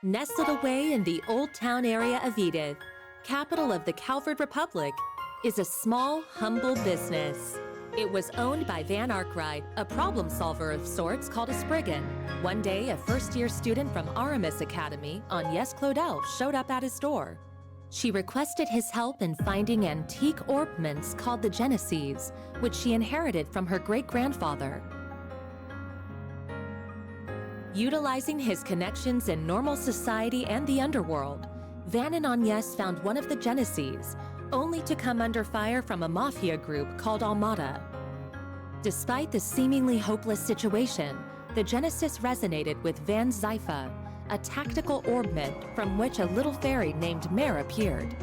Nestled away in the Old Town area of Edith, capital of the Calvert Republic, is a small, humble business. It was owned by Van Arkwright, a problem solver of sorts called a Spriggan. One day, a first-year student from Aramis Academy, Agnes Claudel, showed up at his door. She requested his help in finding antique ornaments called the Genesees, which she inherited from her great-grandfather. Utilizing his connections in normal society and the underworld, Van and Agnes found one of the Genesees, only to come under fire from a mafia group called Almada. Despite the seemingly hopeless situation, the Genesis resonated with Van's Zypha, a tactical ornament from which a little fairy named Mare appeared.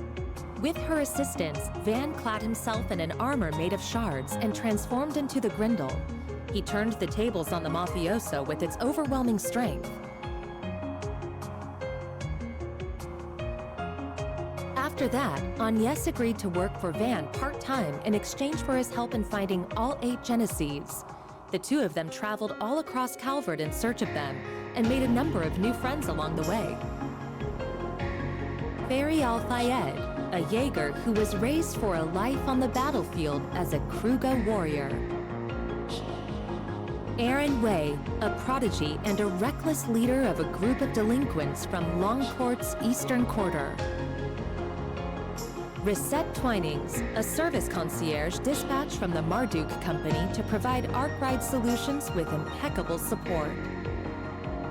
With her assistance, Van clad himself in an armor made of shards and transformed into the Grindel. He turned the tables on the mafioso with its overwhelming strength. After that, Agnes agreed to work for Van part-time in exchange for his help in finding all 8 Genesees. The two of them traveled all across Calvert in search of them and made a number of new friends along the way. Fairy Al-Fayed, a Jaeger who was raised for a life on the battlefield as a Kruga warrior. Aaron Way, a prodigy and a reckless leader of a group of delinquents from Longport's Eastern Quarter. Risette Twinings, a service concierge dispatched from the Marduk Company to provide Arkwright solutions with impeccable support.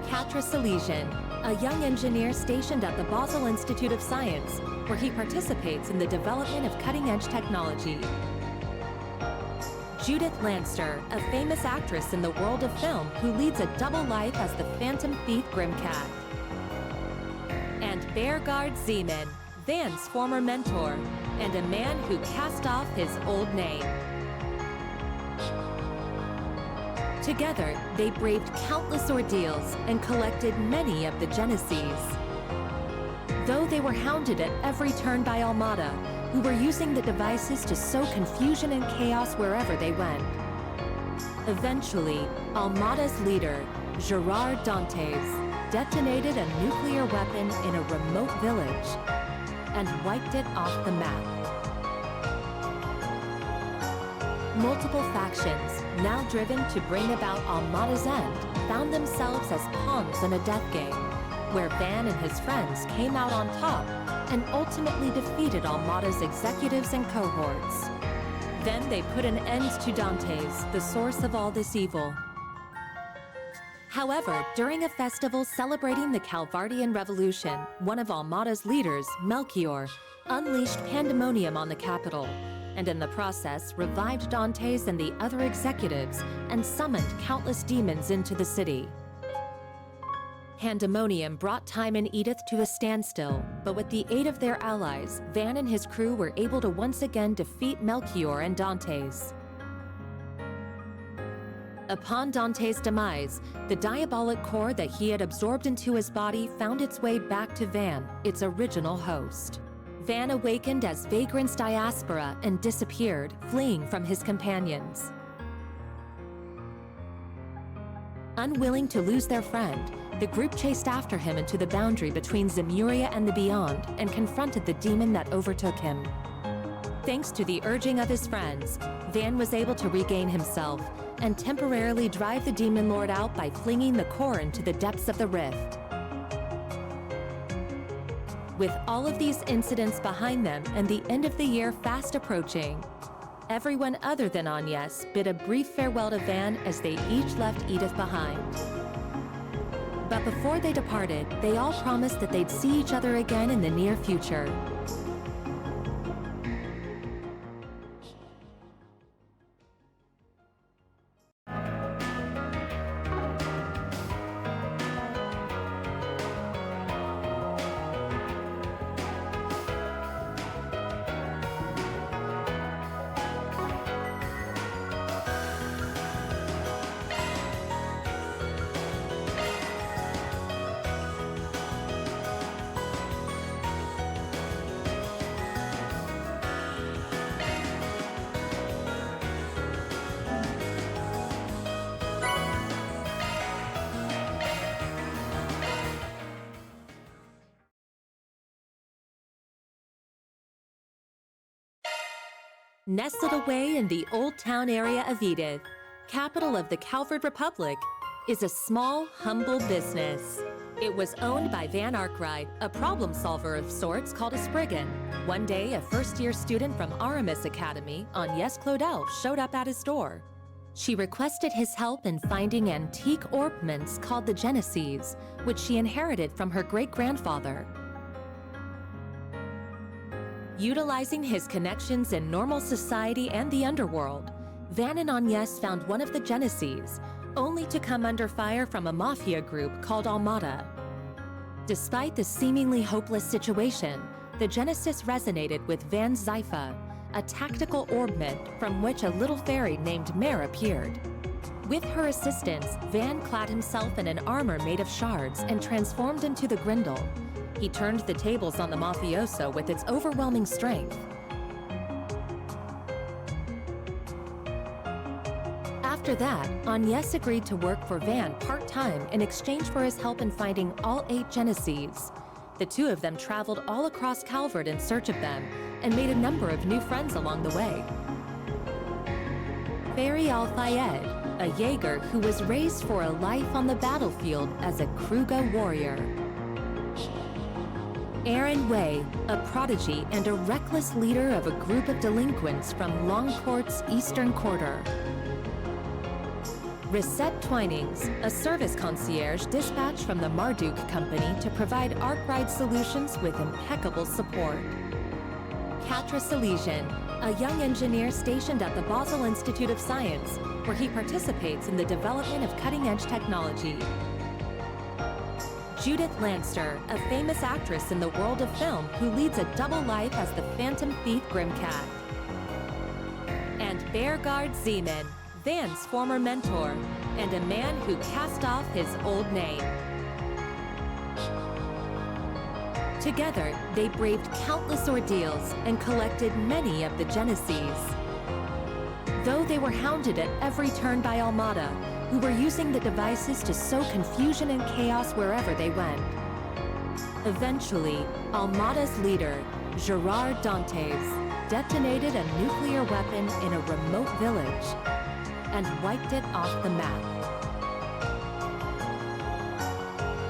Katra Silesian, a young engineer stationed at the Basel Institute of Science, where he participates in the development of cutting-edge technology. Judith Lanster, a famous actress in the world of film who leads a double life as the Phantom Thief Grimcat. And Beargard Zeman, Van's former mentor, and a man who cast off his old name. Together, they braved countless ordeals and collected many of the Genesees. Though they were hounded at every turn by Almada, who were using the devices to sow confusion and chaos wherever they went. Eventually, Almada's leader, Gerard Dantes, detonated a nuclear weapon in a remote village and wiped it off the map. Multiple factions, now driven to bring about Almada's end, found themselves as pawns in a death game, where Van and his friends came out on top and ultimately defeated Almada's executives and cohorts. Then they put an end to Dantes, the source of all this evil. However, during a festival celebrating the Calvardian Revolution, one of Almada's leaders, Melchior, unleashed pandemonium on the capital, and in the process revived Dantes and the other executives and summoned countless demons into the city. Pandemonium brought time in Edith to a standstill, but with the aid of their allies, Van and his crew were able to once again defeat Melchior and Dantes. Upon Dantes' demise, the diabolic core that he had absorbed into his body found its way back to Van, its original host. Van awakened as Vagrant's diaspora and disappeared, fleeing from his companions. Unwilling to lose their friend, the group chased after him into the boundary between Zemuria and the Beyond and confronted the demon that overtook him. Thanks to the urging of his friends, Van was able to regain himself and temporarily drive the Demon Lord out by flinging the core into the depths of the rift. With all of these incidents behind them and the end of the year fast approaching, everyone other than Agnes bid a brief farewell to Van as they each left Edith behind. But before they departed, they all promised that they'd see each other again in the near future. Nestled away in the Old Town area of Edith, capital of the Calvard Republic, is a small, humble business. It was owned by Van Arkwright, a problem solver of sorts called a Spriggan. One day, a first-year student from Aramis Academy, Agnes Claudel, showed up at his door. She requested his help in finding antique ornaments called the Genesees, which she inherited from her great-grandfather. Utilizing his connections in normal society and the underworld, Van and Agnes found one of the Genesees, only to come under fire from a mafia group called Armada. Despite the seemingly hopeless situation, the Genesis resonated with Van's Zypha, a tactical orbment from which a little fairy named Mare appeared. With her assistance, Van clad himself in an armor made of shards and transformed into the Grindel. He turned the tables on the mafioso with its overwhelming strength. After that, Agnes agreed to work for Van part-time in exchange for his help in finding all 8 Genesees. The two of them traveled all across Calvard in search of them and made a number of new friends along the way. Fairy Al-Fayed, a Jaeger who was raised for a life on the battlefield as a Kruga warrior. Aaron Way, a prodigy and a reckless leader of a group of delinquents from Longport's Eastern Quarter. Reset Twinings, a service concierge dispatched from the Marduk Company to provide Arkwright solutions with impeccable support. Katra Salesian, a young engineer stationed at the Basel Institute of Science, where he participates in the development of cutting-edge technology. Judith Lanster, a famous actress in the world of film who leads a double life as the Phantom Thief Grimcat. And Bearguard Zeman, Van's former mentor, and a man who cast off his old name. Together, they braved countless ordeals and collected many of the Genesees. Though they were hounded at every turn by Armada, who were using the devices to sow confusion and chaos wherever they went. Eventually, Armada's leader, Gerard Dantes, detonated a nuclear weapon in a remote village and wiped it off the map.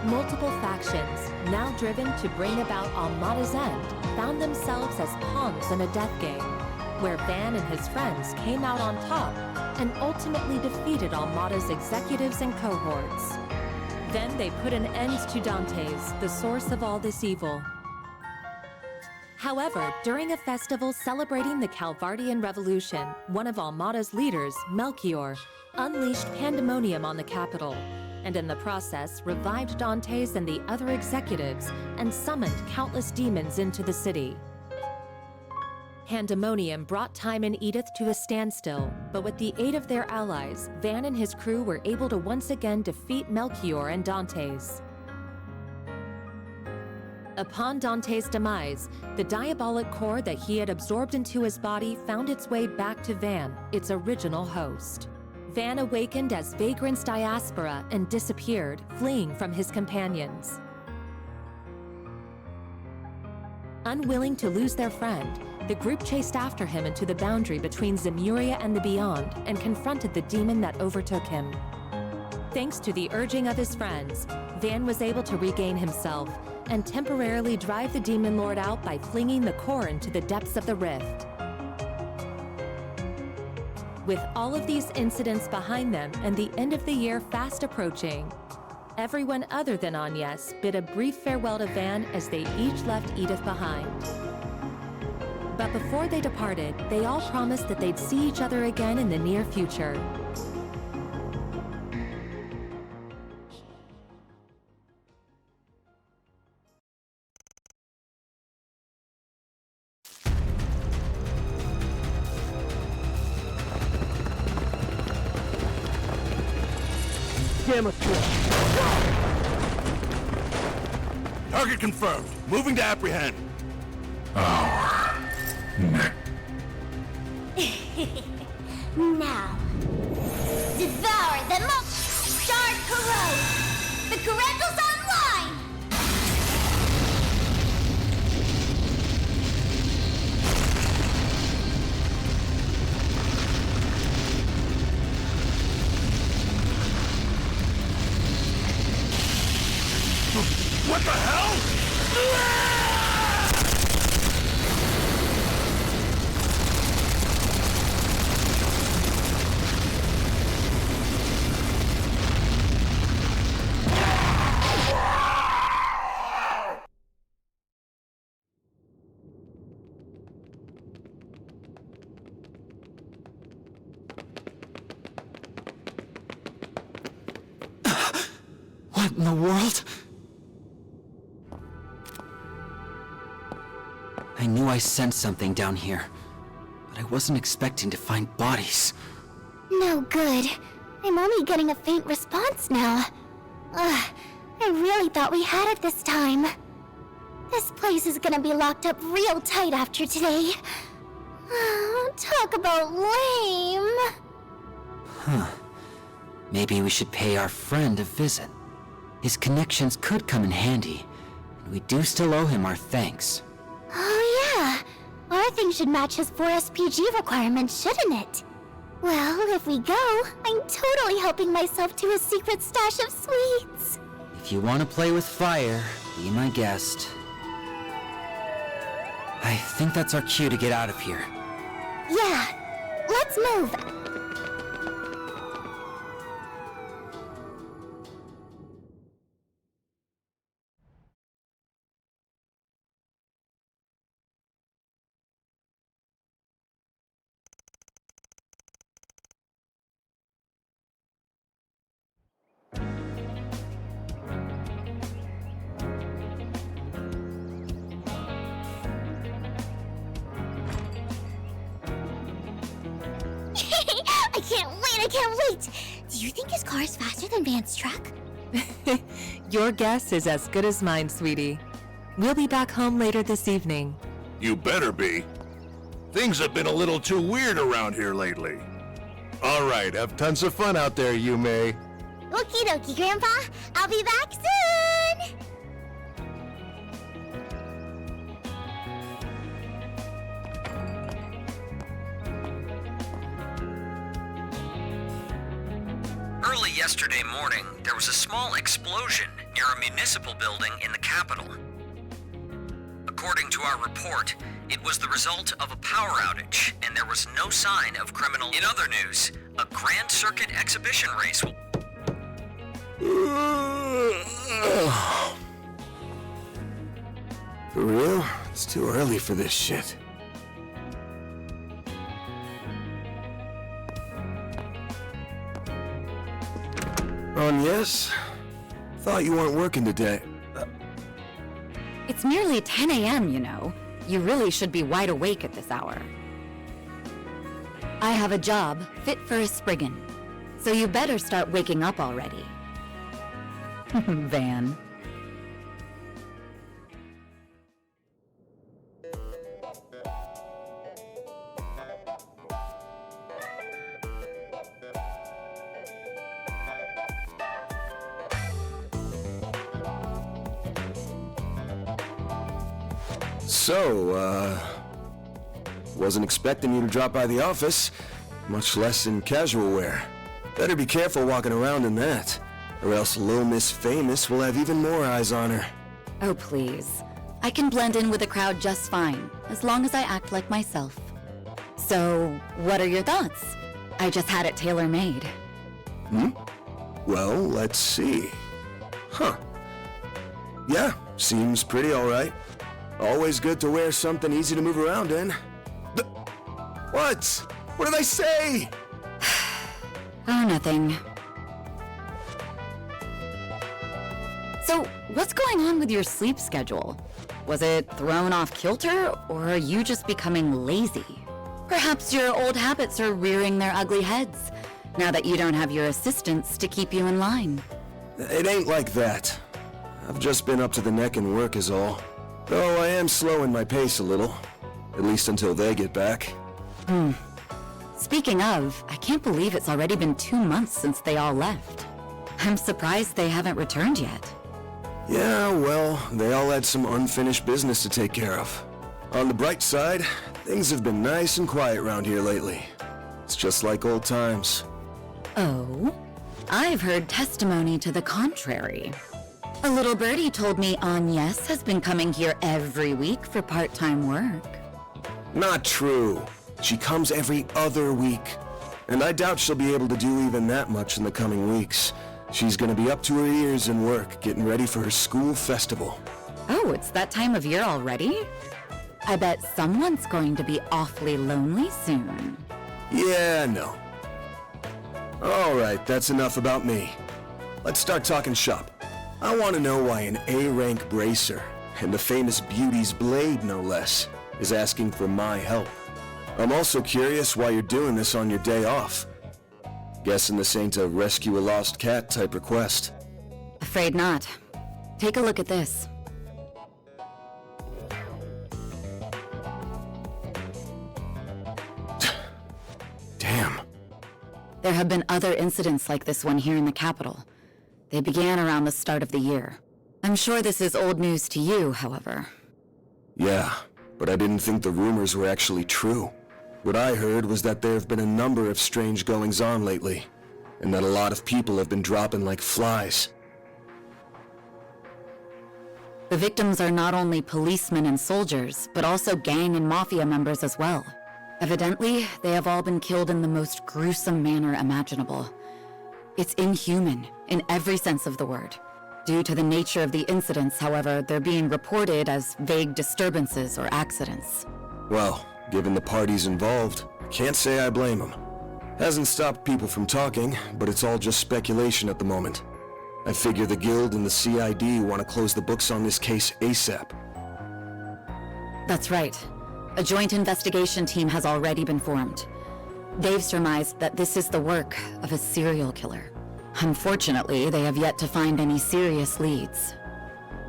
Multiple factions, now driven to bring about Armada's end, found themselves as pawns in a death game, where Van and his friends came out on top and ultimately defeated Armada's executives and cohorts. Then they put an end to Dantes, the source of all this evil. However, during a festival celebrating the Calvardian Revolution, one of Armada's leaders, Melchior, unleashed pandemonium on the capital, and in the process revived Dantes and the other executives and summoned countless demons into the city. Pandemonium brought Time and Edith to a standstill, but with the aid of their allies, Van and his crew were able to once again defeat Melchior and Dantes. Upon Dantes' demise, the diabolic core that he had absorbed into his body found its way back to Van, its original host. Van awakened as Vagrant's diaspora and disappeared, fleeing from his companions. Unwilling to lose their friend, the group chased after him into the boundary between Zemuria and the Beyond and confronted the demon that overtook him. Thanks to the urging of his friends, Van was able to regain himself and temporarily drive the Demon Lord out by flinging the core into the depths of the rift. With all of these incidents behind them and the end of the year fast approaching, everyone other than Agnes bid a brief farewell to Van as they each left Edith behind. But before they departed, they all promised that they'd see each other again in the near future. Target confirmed. Moving to apprehend. Now, devour them all! Start corrode! The Grendel's online! What in the world? I knew I sensed something down here, but I wasn't expecting to find bodies. No good. I'm only getting a faint response now. Ugh, I really thought we had it this time. This place is gonna be locked up real tight after today. Talk about lame. Huh. Maybe we should pay our friend a visit. His connections could come in handy, and we do still owe him our thanks. Oh yeah, our thing should match his 4 SPG requirements, shouldn't it? Well, if we go, I'm totally helping myself to a secret stash of sweets. If you want to play with fire, be my guest. I think that's our cue to get out of here. Yeah, let's move. I can't wait! Do you think his car is faster than Van's truck? Your guess is as good as mine, sweetie. We'll be back home later this evening. You better be. Things have been a little too weird around here lately. All right, have tons of fun out there, Yume. Okie dokie, Grandpa. I'll be back soon! Early yesterday morning, there was a small explosion near a municipal building in the capital. According to our report, it was the result of a power outage, and there was no sign of criminal. In other news, a Grand Circuit exhibition race will... For real? It's too early for this shit. Yes? Thought you weren't working today. It's nearly 10 a.m., you know. You really should be wide awake at this hour. I have a job fit for a Spriggan, so you better start waking up already. Van. So, wasn't expecting you to drop by the office, much less in casual wear. Better be careful walking around in that, or else Lil Miss Famous will have even more eyes on her. Oh, please. I can blend in with the crowd just fine, as long as I act like myself. So, what are your thoughts? I just had it tailor-made. Well, let's see. Huh. Yeah, seems pretty alright. Always good to wear something easy to move around in. What? What did I say? Oh, nothing. So, what's going on with your sleep schedule? Was it thrown off kilter, or are you just becoming lazy? Perhaps your old habits are rearing their ugly heads, now that you don't have your assistants to keep you in line. It ain't like that. I've just been up to the neck in work is all. Though I am slowing my pace a little. At least until they get back. Speaking of, I can't believe it's already been 2 months since they all left. I'm surprised they haven't returned yet. Yeah, well, they all had some unfinished business to take care of. On the bright side, things have been nice and quiet around here lately. It's just like old times. Oh? I've heard testimony to the contrary. A little birdie told me Agnes has been coming here every week for part-time work. Not true. She comes every other week. And I doubt she'll be able to do even that much in the coming weeks. She's gonna be up to her ears in work, getting ready for her school festival. Oh, it's that time of year already? I bet someone's going to be awfully lonely soon. Yeah, no. Alright, that's enough about me. Let's start talking shop. I want to know why an A-rank bracer, and the famous Beauty's Blade no less, is asking for my help. I'm also curious why you're doing this on your day off. Guessing this ain't a rescue a lost cat type request. Afraid not. Take a look at this. Damn. There have been other incidents like this one here in the capital. They began around the start of the year. I'm sure this is old news to you, however. Yeah, but I didn't think the rumors were actually true. What I heard was that there have been a number of strange goings-on lately, and that a lot of people have been dropping like flies. The victims are not only policemen and soldiers, but also gang and mafia members as well. Evidently, they have all been killed in the most gruesome manner imaginable. It's inhuman, in every sense of the word. Due to the nature of the incidents, however, they're being reported as vague disturbances or accidents. Well, given the parties involved, I can't say I blame them. Hasn't stopped people from talking, but it's all just speculation at the moment. I figure the Guild and the CID want to close the books on this case ASAP. That's right. A joint investigation team has already been formed. They've surmised that this is the work of a serial killer. Unfortunately, they have yet to find any serious leads.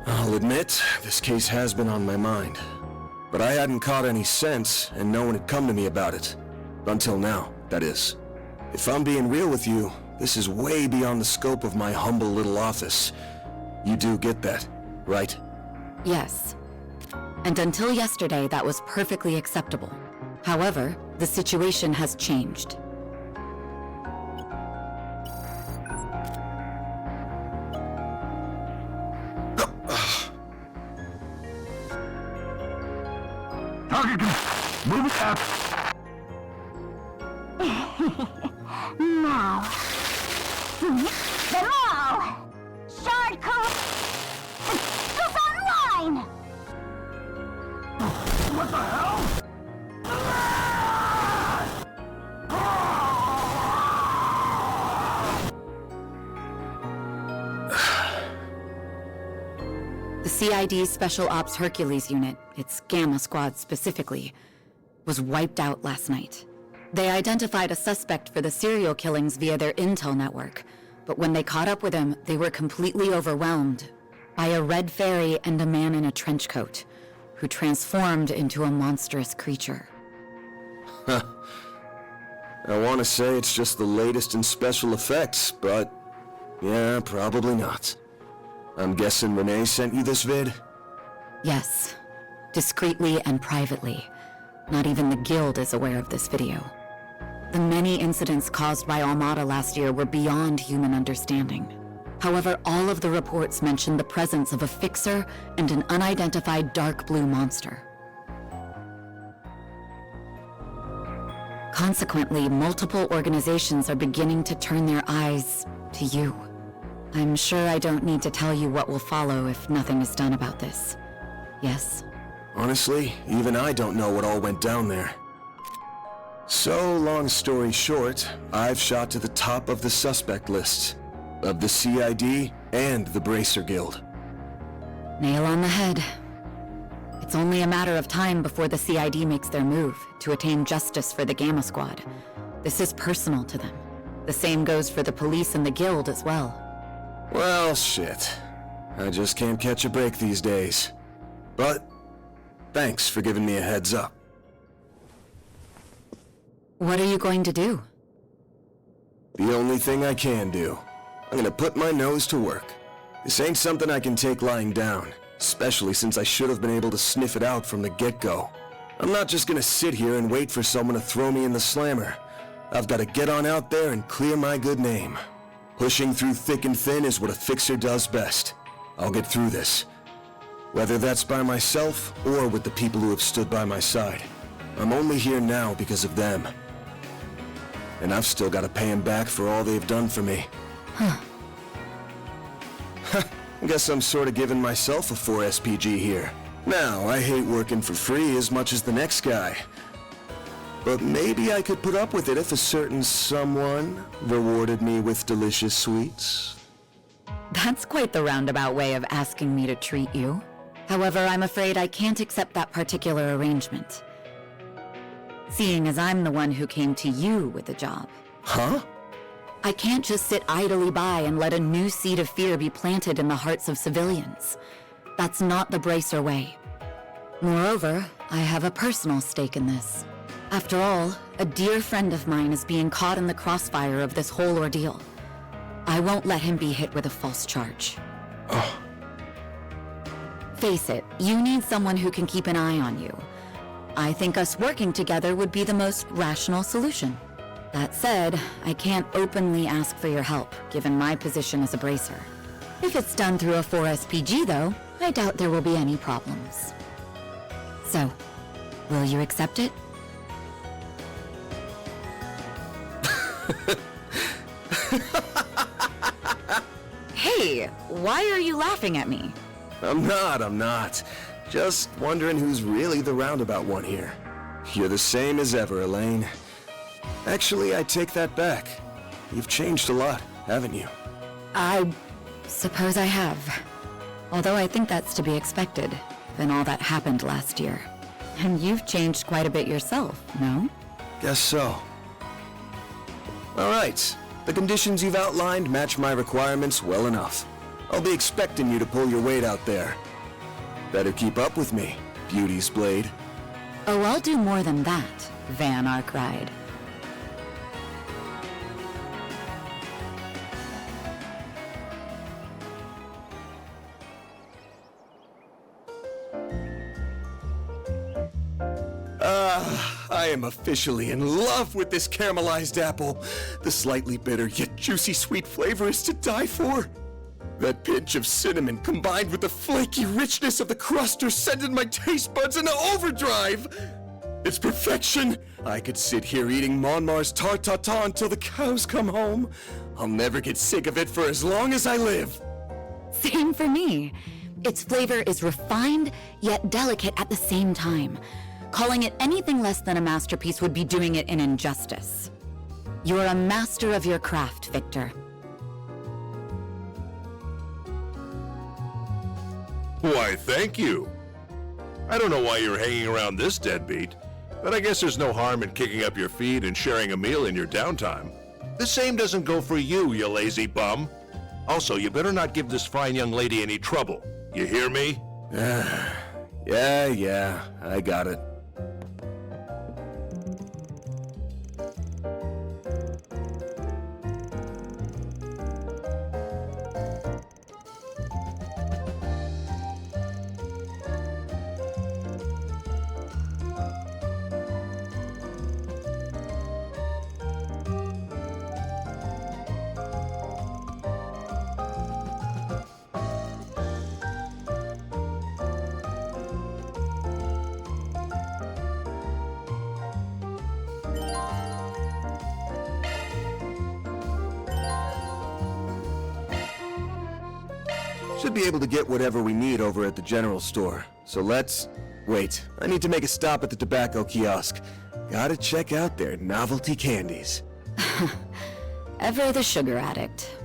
I'll admit, this case has been on my mind. But I hadn't caught any sense, and no one had come to me about it. Until now, that is. If I'm being real with you, this is way beyond the scope of my humble little office. You do get that, right? Yes. And until yesterday, that was perfectly acceptable. However, the situation has changed. Move it up. Now. The mall! Shard code is online! What the hell? The CID's Special Ops Hercules unit, its Gamma Squad specifically, was wiped out last night. They identified a suspect for the serial killings via their intel network, but when they caught up with him, they were completely overwhelmed by a red fairy and a man in a trench coat, who transformed into a monstrous creature. I want to say it's just the latest in special effects, but yeah, probably not. I'm guessing Renee sent you this vid? Yes, discreetly and privately. Not even the Guild is aware of this video. The many incidents caused by Armada last year were beyond human understanding. However, all of the reports mentioned the presence of a fixer and an unidentified dark blue monster. Consequently, multiple organizations are beginning to turn their eyes to you. I'm sure I don't need to tell you what will follow if nothing is done about this. Yes? Honestly, even I don't know what all went down there. So, long story short, I've shot to the top of the suspect lists. Of the CID and the Bracer Guild. Nail on the head. It's only a matter of time before the CID makes their move to attain justice for the Gamma Squad. This is personal to them. The same goes for the police and the Guild as well. Well, shit. I just can't catch a break these days. But, thanks for giving me a heads up. What are you going to do? The only thing I can do. I'm gonna put my nose to work. This ain't something I can take lying down, especially since I should have been able to sniff it out from the get-go. I'm not just gonna sit here and wait for someone to throw me in the slammer. I've gotta get on out there and clear my good name. Pushing through thick and thin is what a fixer does best. I'll get through this. Whether that's by myself or with the people who have stood by my side. I'm only here now because of them. And I've still gotta pay them back for all they've done for me. Huh. I guess I'm sort of giving myself a 4 SPG here. Now, I hate working for free as much as the next guy. But maybe I could put up with it if a certain someone rewarded me with delicious sweets. That's quite the roundabout way of asking me to treat you. However, I'm afraid I can't accept that particular arrangement. Seeing as I'm the one who came to you with the job. Huh? I can't just sit idly by and let a new seed of fear be planted in the hearts of civilians. That's not the Bracer way. Moreover, I have a personal stake in this. After all, a dear friend of mine is being caught in the crossfire of this whole ordeal. I won't let him be hit with a false charge. Oh. Face it, you need someone who can keep an eye on you. I think us working together would be the most rational solution. That said, I can't openly ask for your help, given my position as a Bracer. If it's done through a 4SPG, though, I doubt there will be any problems. So, will you accept it? Hey, why are you laughing at me? I'm not. Just wondering who's really the roundabout one here. You're the same as ever, Elaine. Actually, I take that back. You've changed a lot, haven't you? I suppose I have. Although I think that's to be expected, given all that happened last year. And you've changed quite a bit yourself, no? Guess so. Alright, the conditions you've outlined match my requirements well enough. I'll be expecting you to pull your weight out there. Better keep up with me, Beauty's Blade. Oh, I'll do more than that, Van Arkwright. I am officially in love with this caramelized apple. The slightly bitter yet juicy sweet flavor is to die for. That pinch of cinnamon combined with the flaky richness of the crust are sending my taste buds into overdrive. It's perfection. I could sit here eating Monmar's tart tatin until the cows come home. I'll never get sick of it for as long as I live. Same for me. Its flavor is refined, yet delicate at the same time. Calling it anything less than a masterpiece would be doing it an injustice. You're a master of your craft, Victor. Why, thank you. I don't know why you're hanging around this deadbeat, but I guess there's no harm in kicking up your feet and sharing a meal in your downtime. The same doesn't go for you, you lazy bum. Also, you better not give this fine young lady any trouble. You hear me? Yeah, I got it. Should be able to get whatever we need over at the general store. So let's... Wait, I need to make a stop at the tobacco kiosk. Gotta check out their novelty candies. Ever the sugar addict.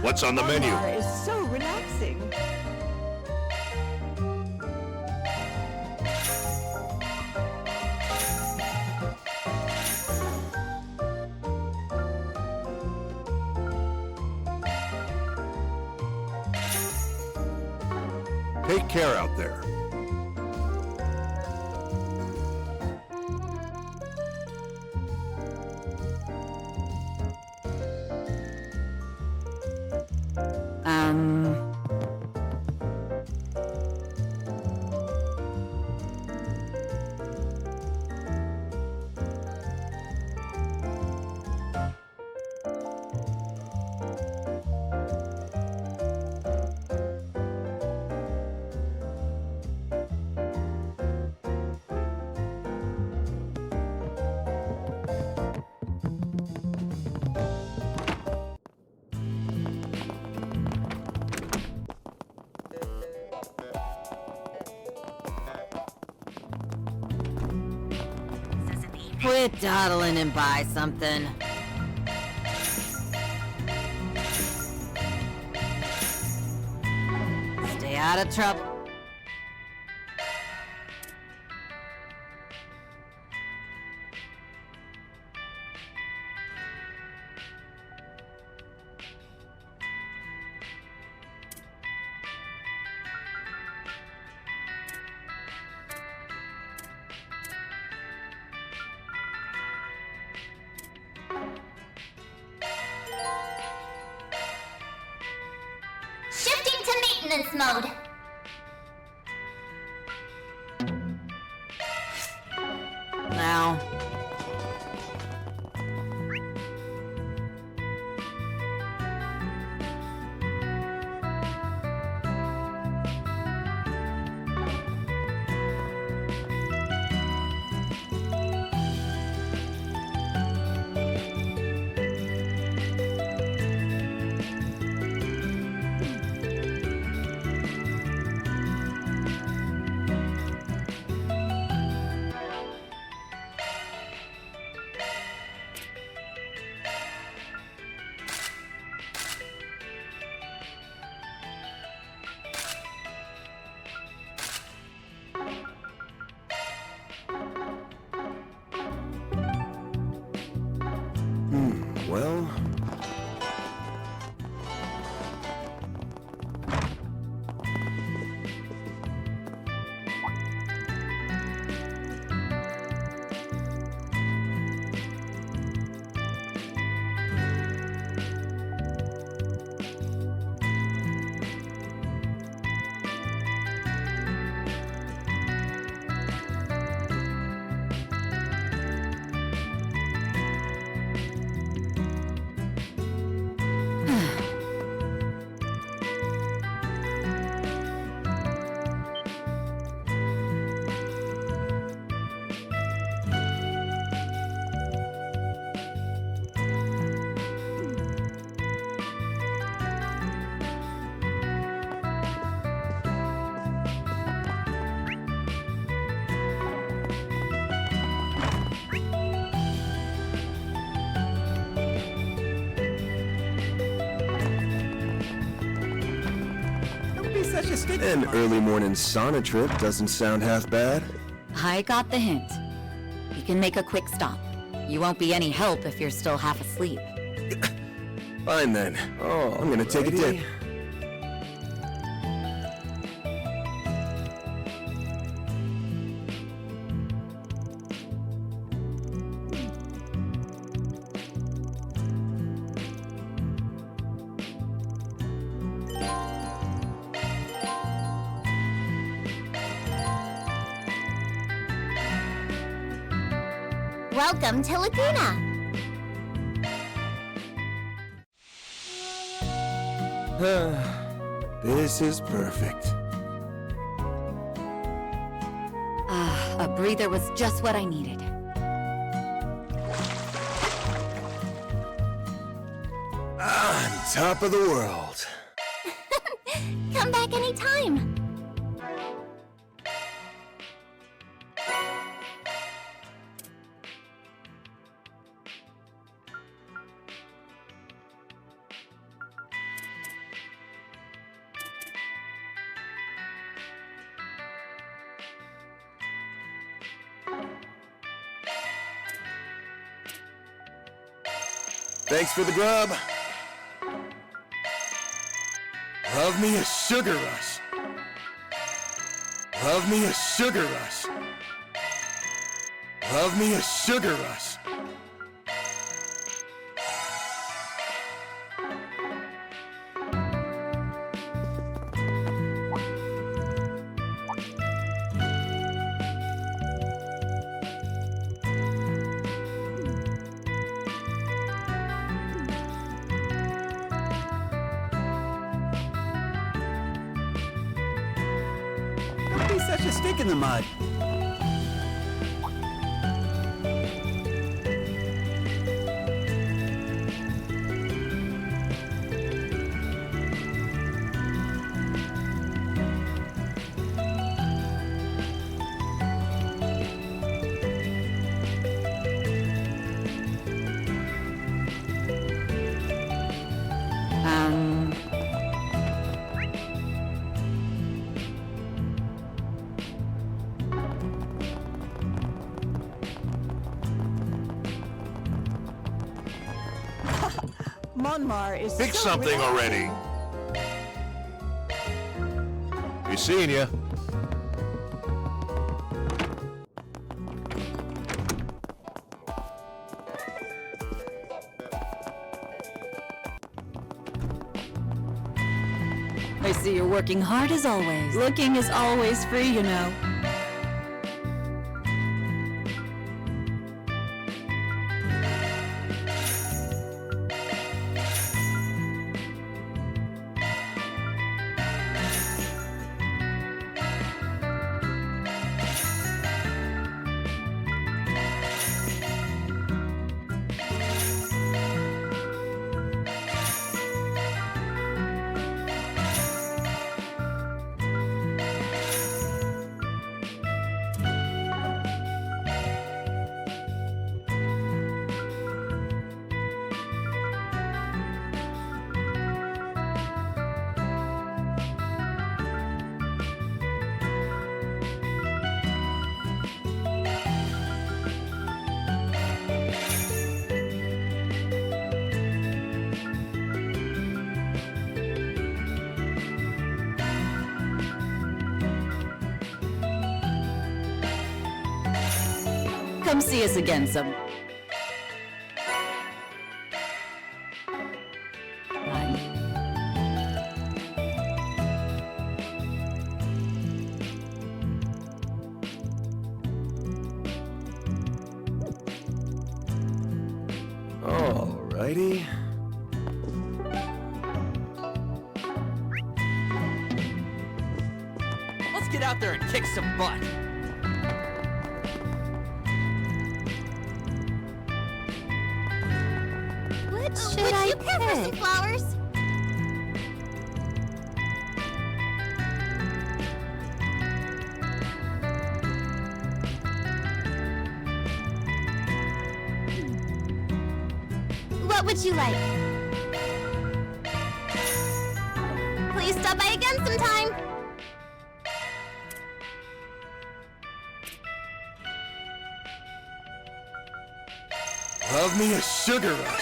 What's on the menu? Bar is so relaxing. Take care out there. Um... Quit dawdling and buy something. Stay out of trouble. Shifting to maintenance mode. Now. Well... Don't be such a stick. An early morning sauna trip doesn't sound half bad. I got the hint. We can make a quick stop. You won't be any help if you're still half asleep. Fine then. Oh, I'm gonna take a dip. Welcome to Laguna. This is perfect. A breather was just what I needed. On top of the world. Come back anytime. Thanks for the grub. Love me a sugar rush. Love me a sugar rush. Love me a sugar rush. Don't be such a stick in the mud. Um... Monmar is Pick so something relaxing. already. Be seeing ya. I see you're working hard as always. Looking is always free, you know. Come see us again some. Bye. Alrighty. Let's get out there and kick some butt. What should I pick? Flowers? What would you like? Please stop by again sometime. Love me a sugar rush.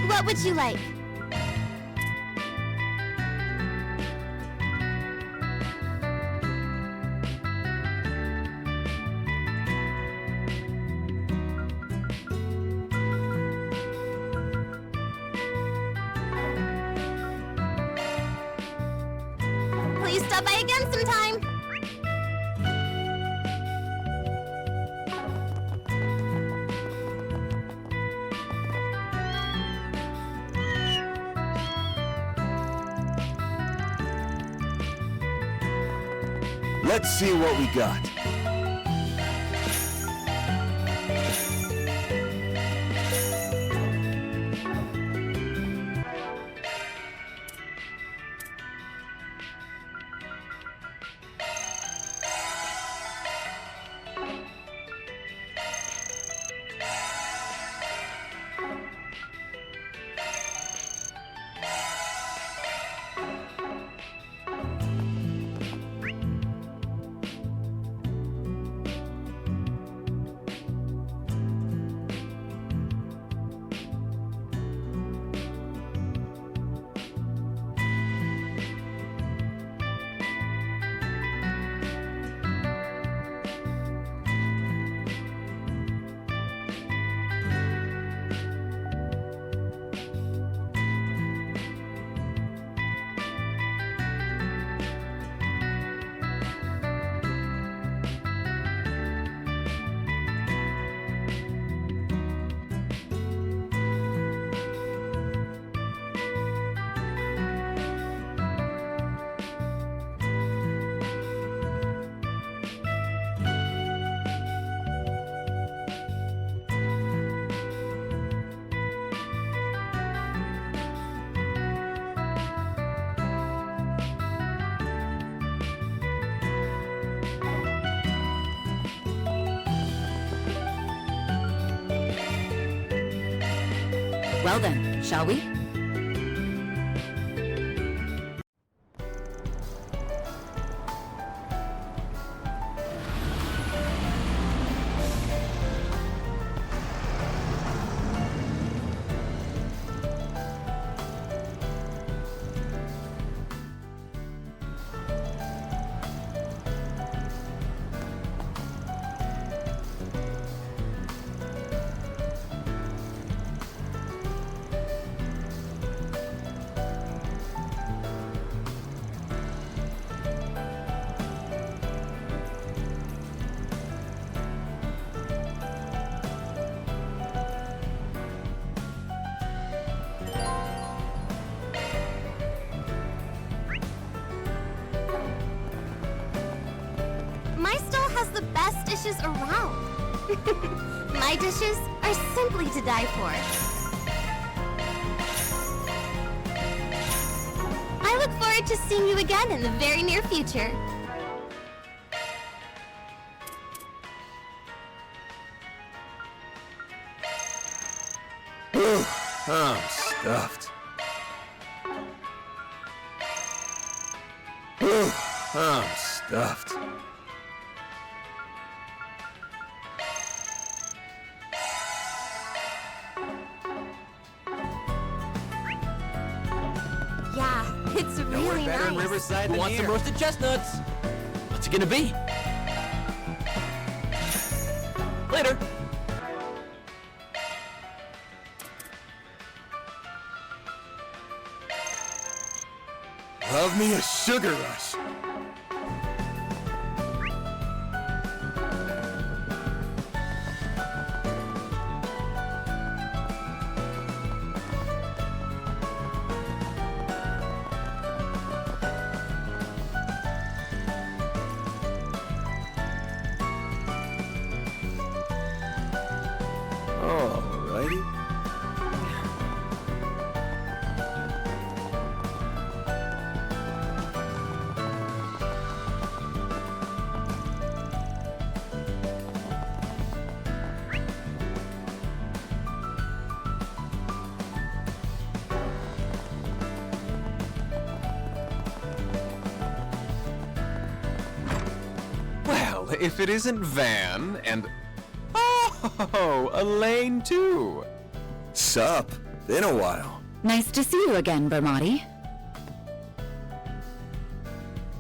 What would you like? to stop by again sometime. Let's see what we got. Well then, shall we? My stall has the best dishes around. My dishes are simply to die for. I look forward to seeing you again in the very near future. Ooh, I'm stuffed. Ooh, I'm stuffed. Yeah, it's really Better in nice. Riverside Who than wants some here. roasted chestnuts? What's it gonna be? Later. Love me a sugar rush. Alrighty. Well, if it isn't Van and... Oh, Elaine too! Sup? Been a while. Nice to see you again, Bermati.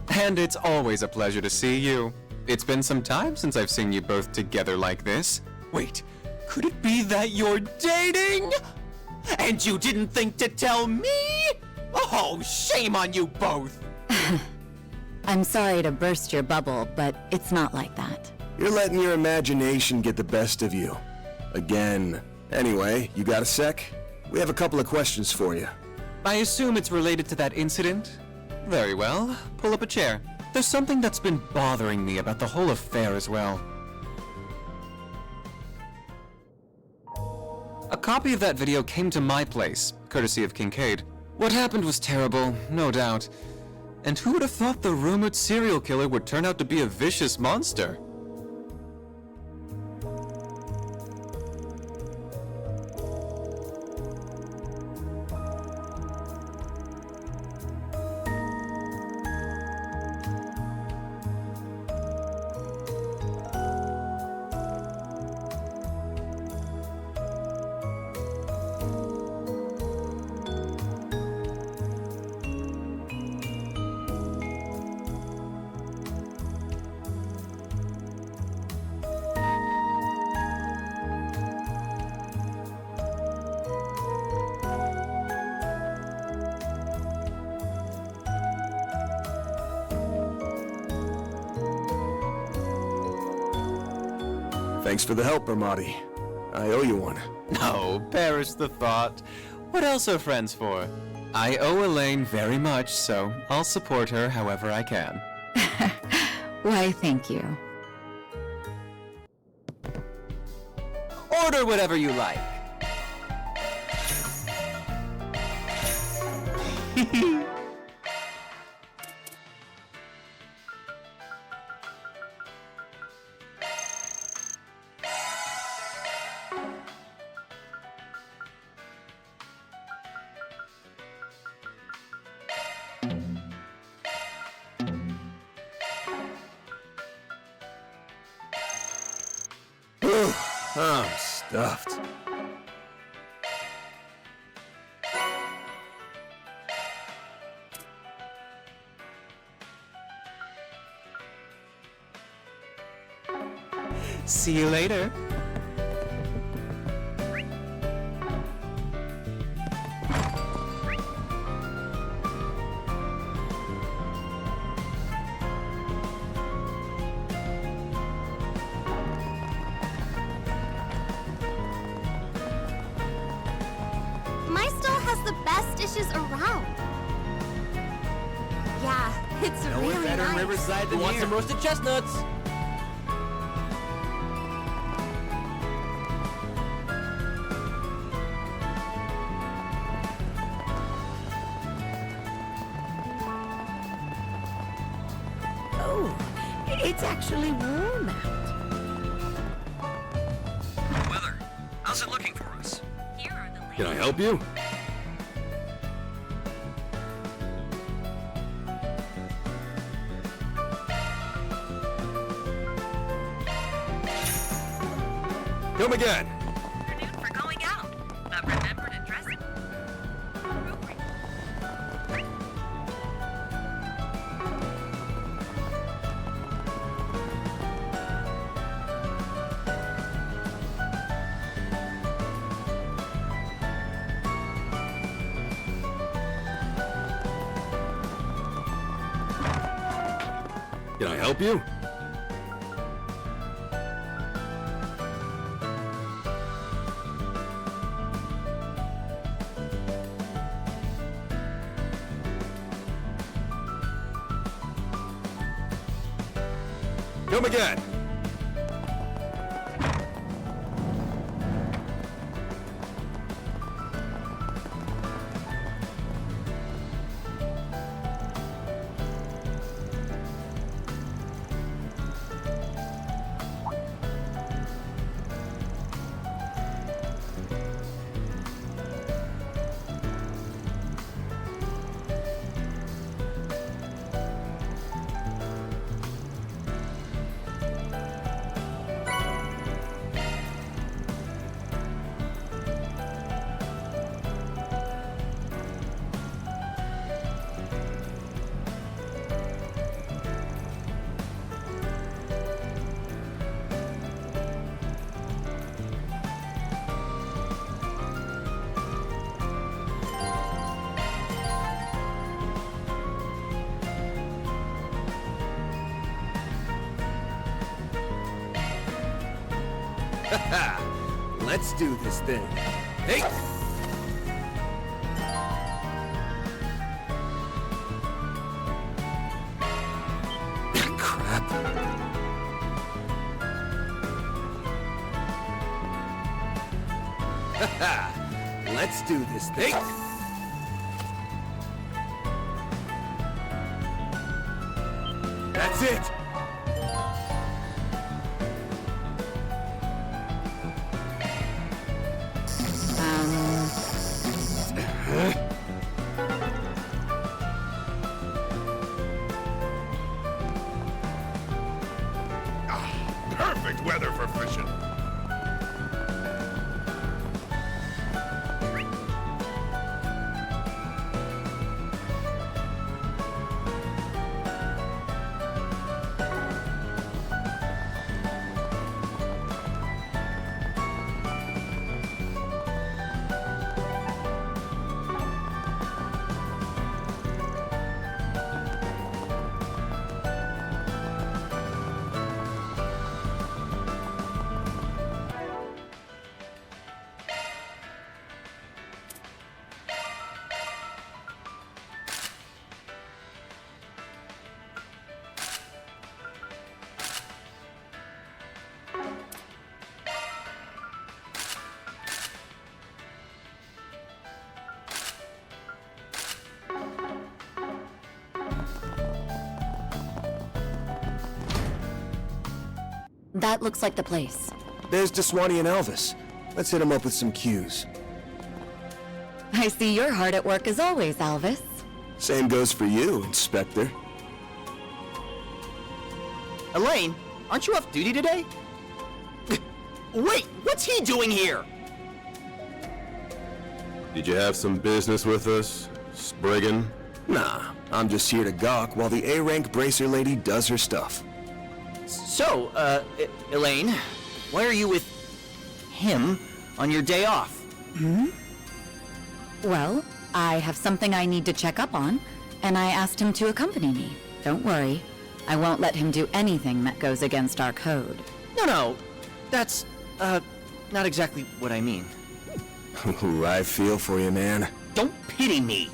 And it's always a pleasure to see you. It's been some time since I've seen you both together like this. Wait, could it be that you're dating? And you didn't think to tell me? Oh, shame on you both! I'm sorry to burst your bubble, but it's not like that. You're letting your imagination get the best of you. Again. Anyway, you got a sec? We have a couple of questions for you. I assume it's related to that incident? Very well. Pull up a chair. There's something that's been bothering me about the whole affair as well. A copy of that video came to my place, courtesy of Kincaid. What happened was terrible, no doubt. And who would have thought the rumored serial killer would turn out to be a vicious monster? Thanks for the help, Armati. I owe you one. No, perish the thought. What else are friends for? I owe Elaine very much, so I'll support her however I can. Why, thank you. Order whatever you like. I'm stuffed. See you later. My stall has the best dishes around. Yeah, it's Nowhere really better in nice. Riverside than want some roasted chestnuts? Oh, it's actually warm out. Weather, how's it looking for us? Can I help you? Come again. Afternoon for going out, but remember to dress it. Can I help you? Come again. Let's do this thing. Hey! Crap. Let's do this thing. That's it. Perfect weather for fishing. That looks like the place. There's Deswani and Elvis. Let's hit them up with some cues. I see you're hard at work as always, Elvis. Same goes for you, Inspector. Elaine, aren't you off duty today? Wait, what's he doing here? Did you have some business with us, Spriggan? Nah, I'm just here to gawk while the A-rank bracer lady does her stuff. So, Elaine, why are you with him on your day off? Well, I have something I need to check up on, and I asked him to accompany me. Don't worry, I won't let him do anything that goes against our code. No, that's, not exactly what I mean. Ooh, I feel for you, man. Don't pity me.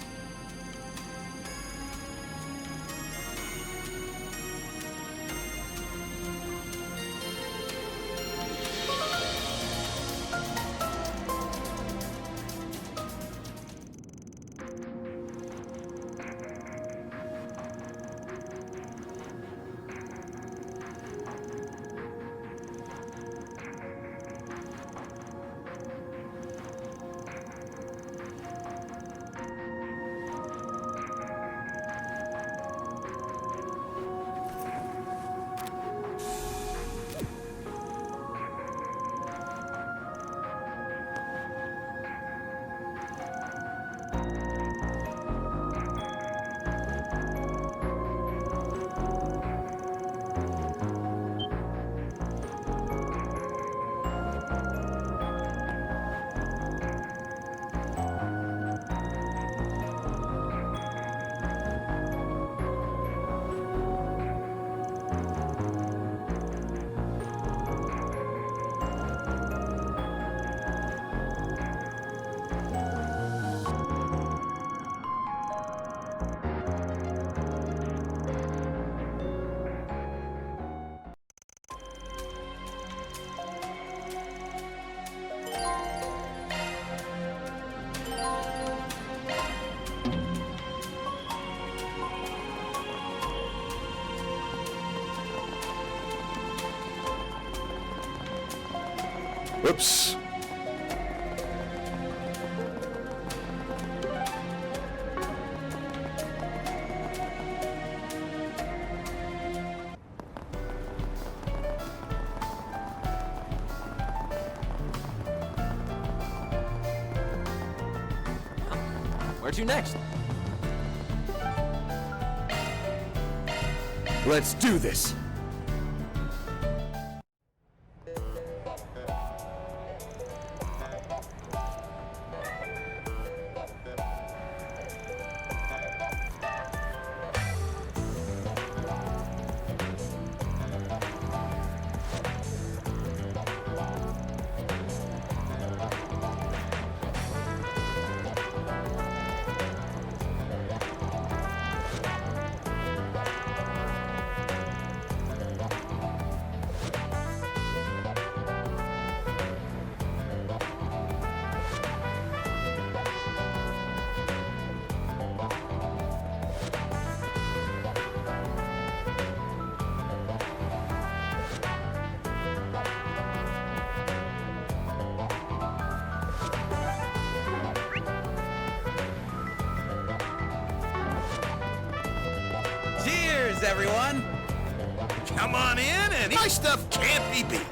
Whoops. Where to next? Let's do this. Greetings, everyone. Come on in, and my stuff can't be beat.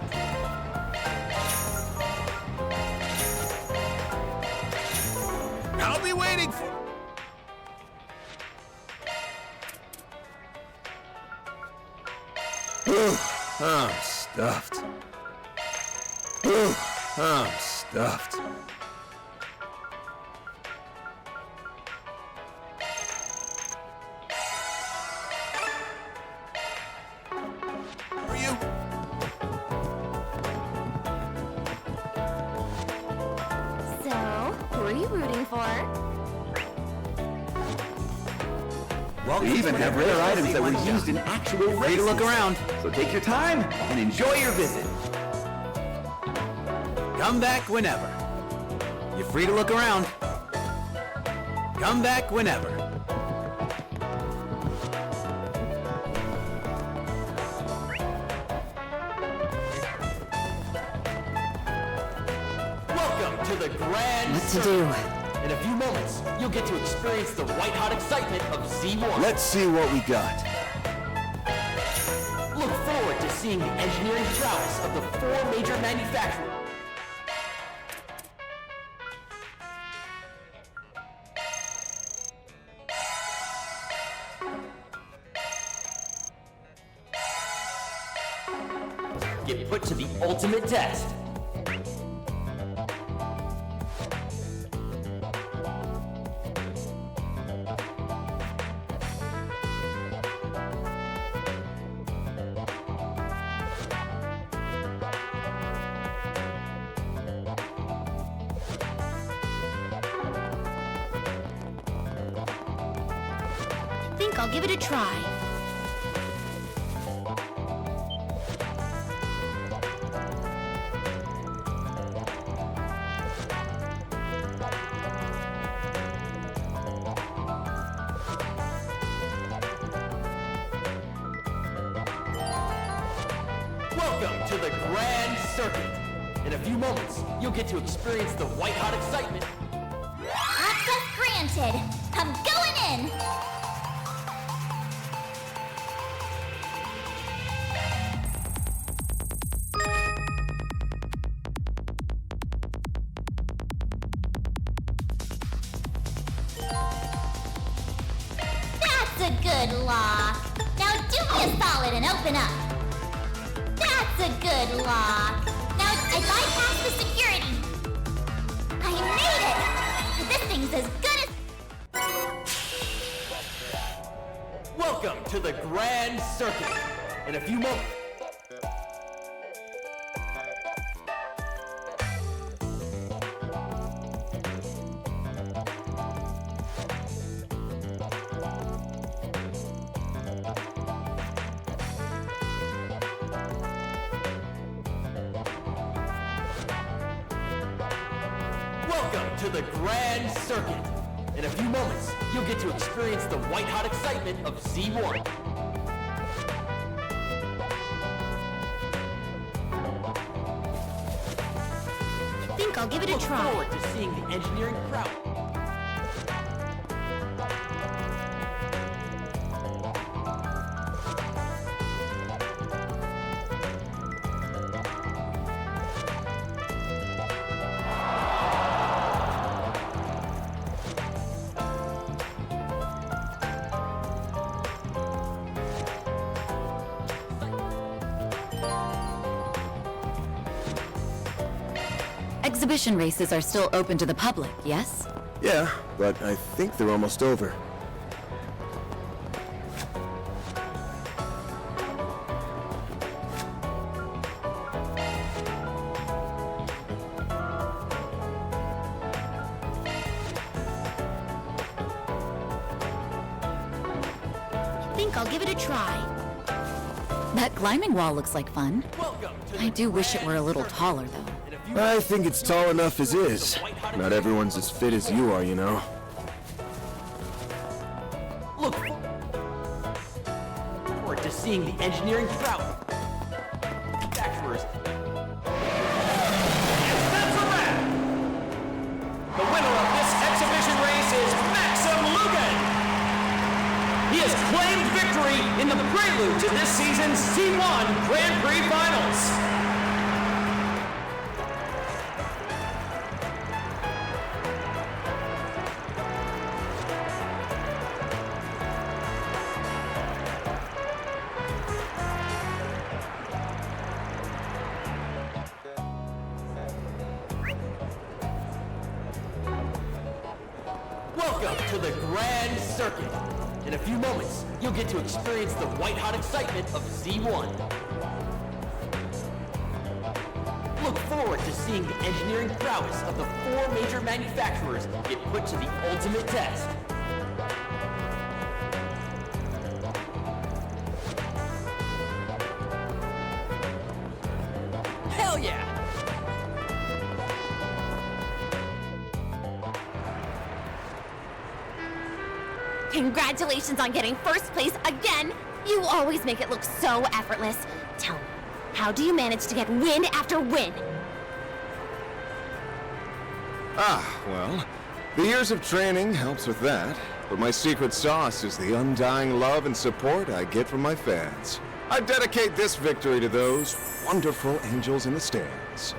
I'll be waiting for... I'm stuffed. I'm stuffed. For you? So, who are you rooting for? We even have rare items that were used in actual races. Free to look around. So take your time and enjoy your visit. Come back whenever. You're free to look around. Come back whenever. Welcome to the Grand What to Circus. do? In a few moments, you'll get to experience the white-hot excitement of Z1. Let's see what we got. Look forward to seeing the engineering prowess of the 4 major manufacturers. Get put to the ultimate test. Think I'll give it a try. Welcome to the Grand Circuit. In a few moments, you'll get to experience the white-hot excitement. Access granted. I'm going in. That's a good lock. Now do me a solid and open up. That's a good lock. Now I bypassed the security. I made it. This thing's as good as... Welcome to the Grand Circuit. In a few moments. Welcome to the Grand Circuit. In a few moments, you'll get to experience the white-hot excitement of Z1. Think I'll give it a Look try. forward to seeing the engineering prowess. Exhibition races are still open to the public, yes? Yeah, but I think they're almost over. Think I'll give it a try. That climbing wall looks like fun. I do wish it were a little taller, though. I think it's tall enough as is. Not everyone's as fit as you are, you know. Look forward to seeing the engineering prowess. Manufacturers. Yes, that's a wrap! The winner of this exhibition race is Maxim Lugan! He has claimed victory in the prelude to this season's C1 Grand Prix Finals. Welcome to the Grand Circuit. In a few moments, you'll get to experience the white-hot excitement of Z1. Look forward to seeing the engineering prowess of the 4 major manufacturers get put to the ultimate test. Hell yeah! Congratulations on getting first place again! You always make it look so effortless. Tell me, how do you manage to get win after win? Well, the years of training helps with that, but my secret sauce is the undying love and support I get from my fans. I dedicate this victory to those wonderful angels in the stands.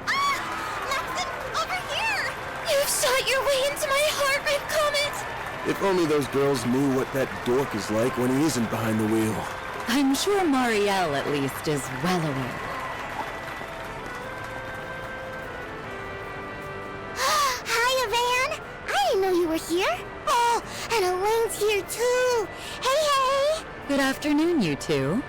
Maxon, over here! You've shot your way into my heart, Red Comet! If only those girls knew what that dork is like when he isn't behind the wheel. I'm sure Marielle, at least, is well aware. Hi, Van! I didn't know you were here. Oh, and Elaine's here too! Hey, hey! Good afternoon, you two.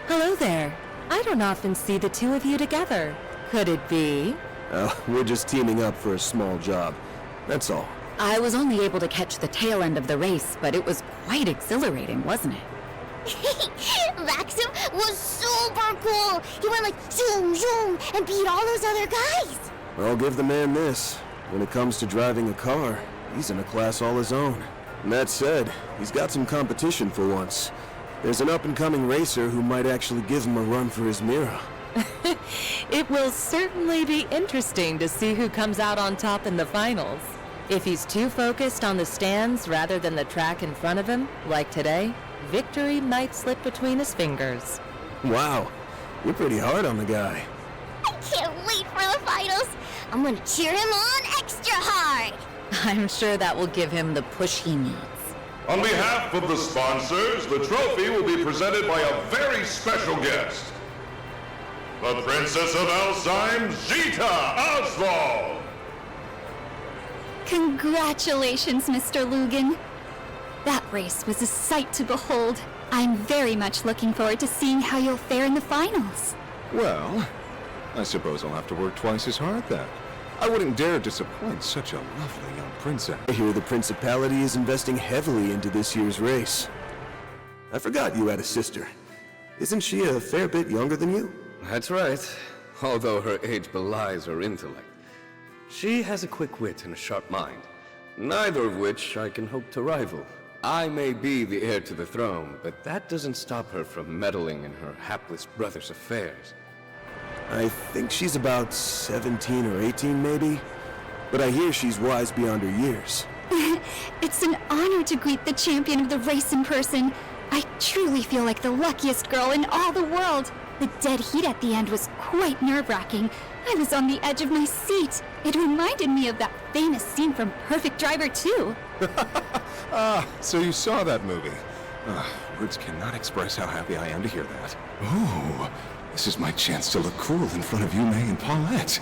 Hello there. I don't often see the two of you together. Could it be? We're just teaming up for a small job. That's all. I was only able to catch the tail end of the race, but it was quite exhilarating, wasn't it? Maxim was super cool! He went like zoom, zoom, and beat all those other guys! I'll give the man this. When it comes to driving a car, he's in a class all his own. And that said, he's got some competition for once. There's an up-and-coming racer who might actually give him a run for his mirror. It will certainly be interesting to see who comes out on top in the finals. If he's too focused on the stands rather than the track in front of him, like today, victory might slip between his fingers. Wow, you're pretty hard on the guy. I can't wait for the finals! I'm gonna cheer him on extra hard! I'm sure that will give him the push he needs. On behalf of the sponsors, the trophy will be presented by a very special guest. The Princess of Alzheim, Zita Oswald! Congratulations, Mr. Lugan. That race was a sight to behold. I'm very much looking forward to seeing how you'll fare in the finals. Well, I suppose I'll have to work twice as hard then. I wouldn't dare disappoint such a lovely young princess. I hear the Principality is investing heavily into this year's race. I forgot you had a sister. Isn't she a fair bit younger than you? That's right, although her age belies her intellect. She has a quick wit and a sharp mind, neither of which I can hope to rival. I may be the heir to the throne, but that doesn't stop her from meddling in her hapless brother's affairs. I think she's about 17 or 18 maybe, but I hear she's wise beyond her years. It's an honor to greet the champion of the race in person. I truly feel like the luckiest girl in all the world. The dead heat at the end was quite nerve-wracking. I was on the edge of my seat. It reminded me of that famous scene from Perfect Driver 2. So you saw that movie. Words cannot express how happy I am to hear that. Ooh, this is my chance to look cool in front of you, May and Paulette.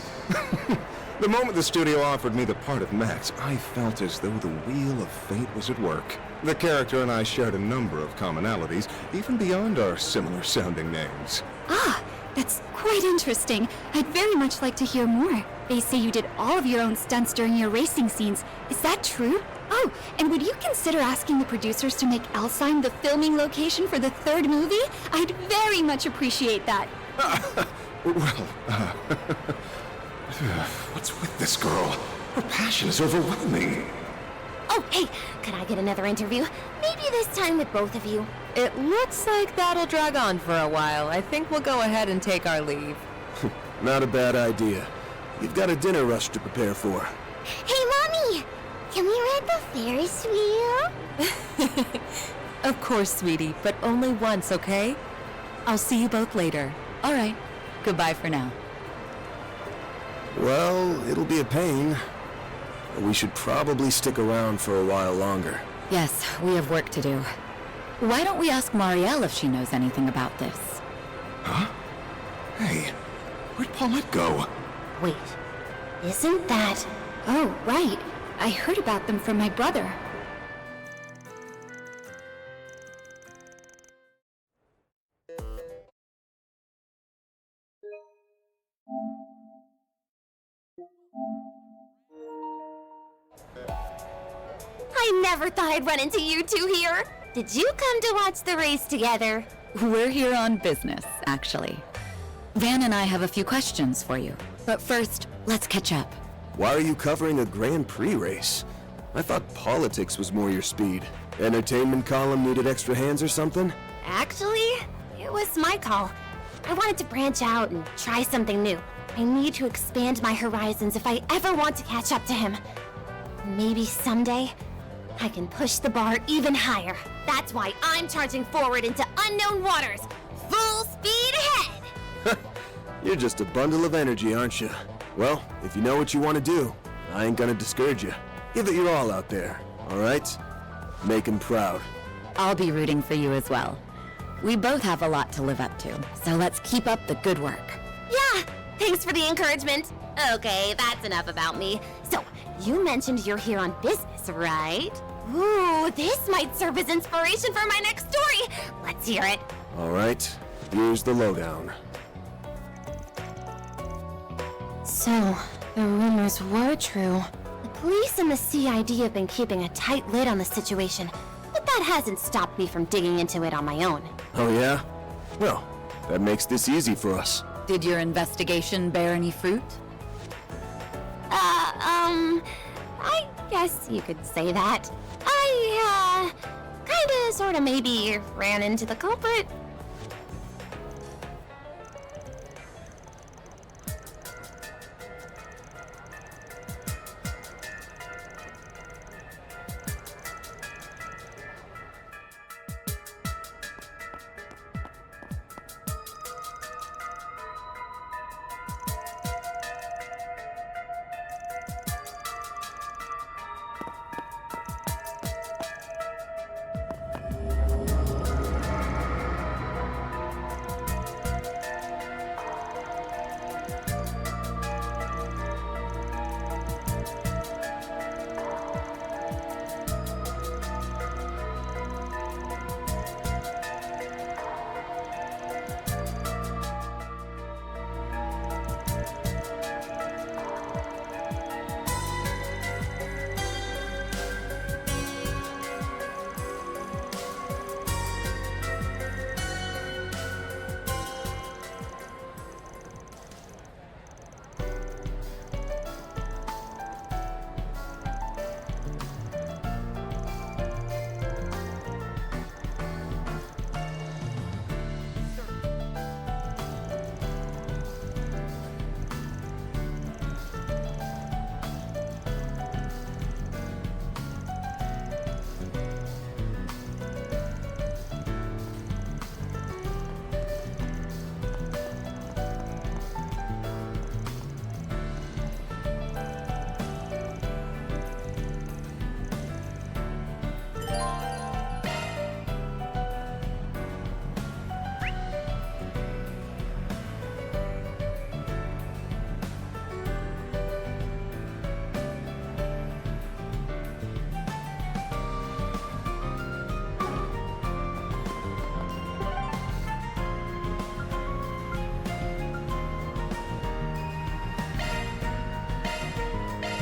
The moment the studio offered me the part of Max, I felt as though the wheel of fate was at work. The character and I shared a number of commonalities, even beyond our similar-sounding names. Ah, that's quite interesting. I'd very much like to hear more. They say you did all of your own stunts during your racing scenes. Is that true? Oh, and would you consider asking the producers to make Alzheim the filming location for the third movie? I'd very much appreciate that. What's with this girl? Her passion is overwhelming. Oh, hey, could I get another interview? Maybe this time with both of you. It looks like that'll drag on for a while. I think we'll go ahead and take our leave. Not a bad idea. You've got a dinner rush to prepare for. Hey, Mommy! Can we ride the Ferris wheel? Of course, sweetie, but only once, okay? I'll see you both later. All right. Goodbye for now. Well, it'll be a pain. But we should probably stick around for a while longer. Yes, we have work to do. Why don't we ask Marielle if she knows anything about this? Huh? Hey, where'd Paulette go? Wait, isn't that... Oh, right. I heard about them from my brother. I never thought I'd run into you two here. Did you come to watch the race together? We're here on business, actually. Van and I have a few questions for you. But first, let's catch up. Why are you covering a Grand Prix race? I thought politics was more your speed. Entertainment column needed extra hands or something? Actually, it was my call. I wanted to branch out and try something new. I need to expand my horizons if I ever want to catch up to him. Maybe someday, I can push the bar even higher. That's why I'm charging forward into unknown waters. Full speed ahead! You're just a bundle of energy, aren't you? Well, if you know what you want to do, I ain't gonna discourage you. Give it your all out there, alright? Make him proud. I'll be rooting for you as well. We both have a lot to live up to, so let's keep up the good work. Yeah, thanks for the encouragement. Okay, that's enough about me. So, you mentioned you're here on business, right? Ooh, this might serve as inspiration for my next story. Let's hear it. Alright, here's the lowdown. So, the rumors were true. The police and the CID have been keeping a tight lid on the situation, but that hasn't stopped me from digging into it on my own. Oh yeah? Well, that makes this easy for us. Did your investigation bear any fruit? I guess you could say that. I, kinda, sorta, maybe ran into the culprit.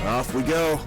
Off we go.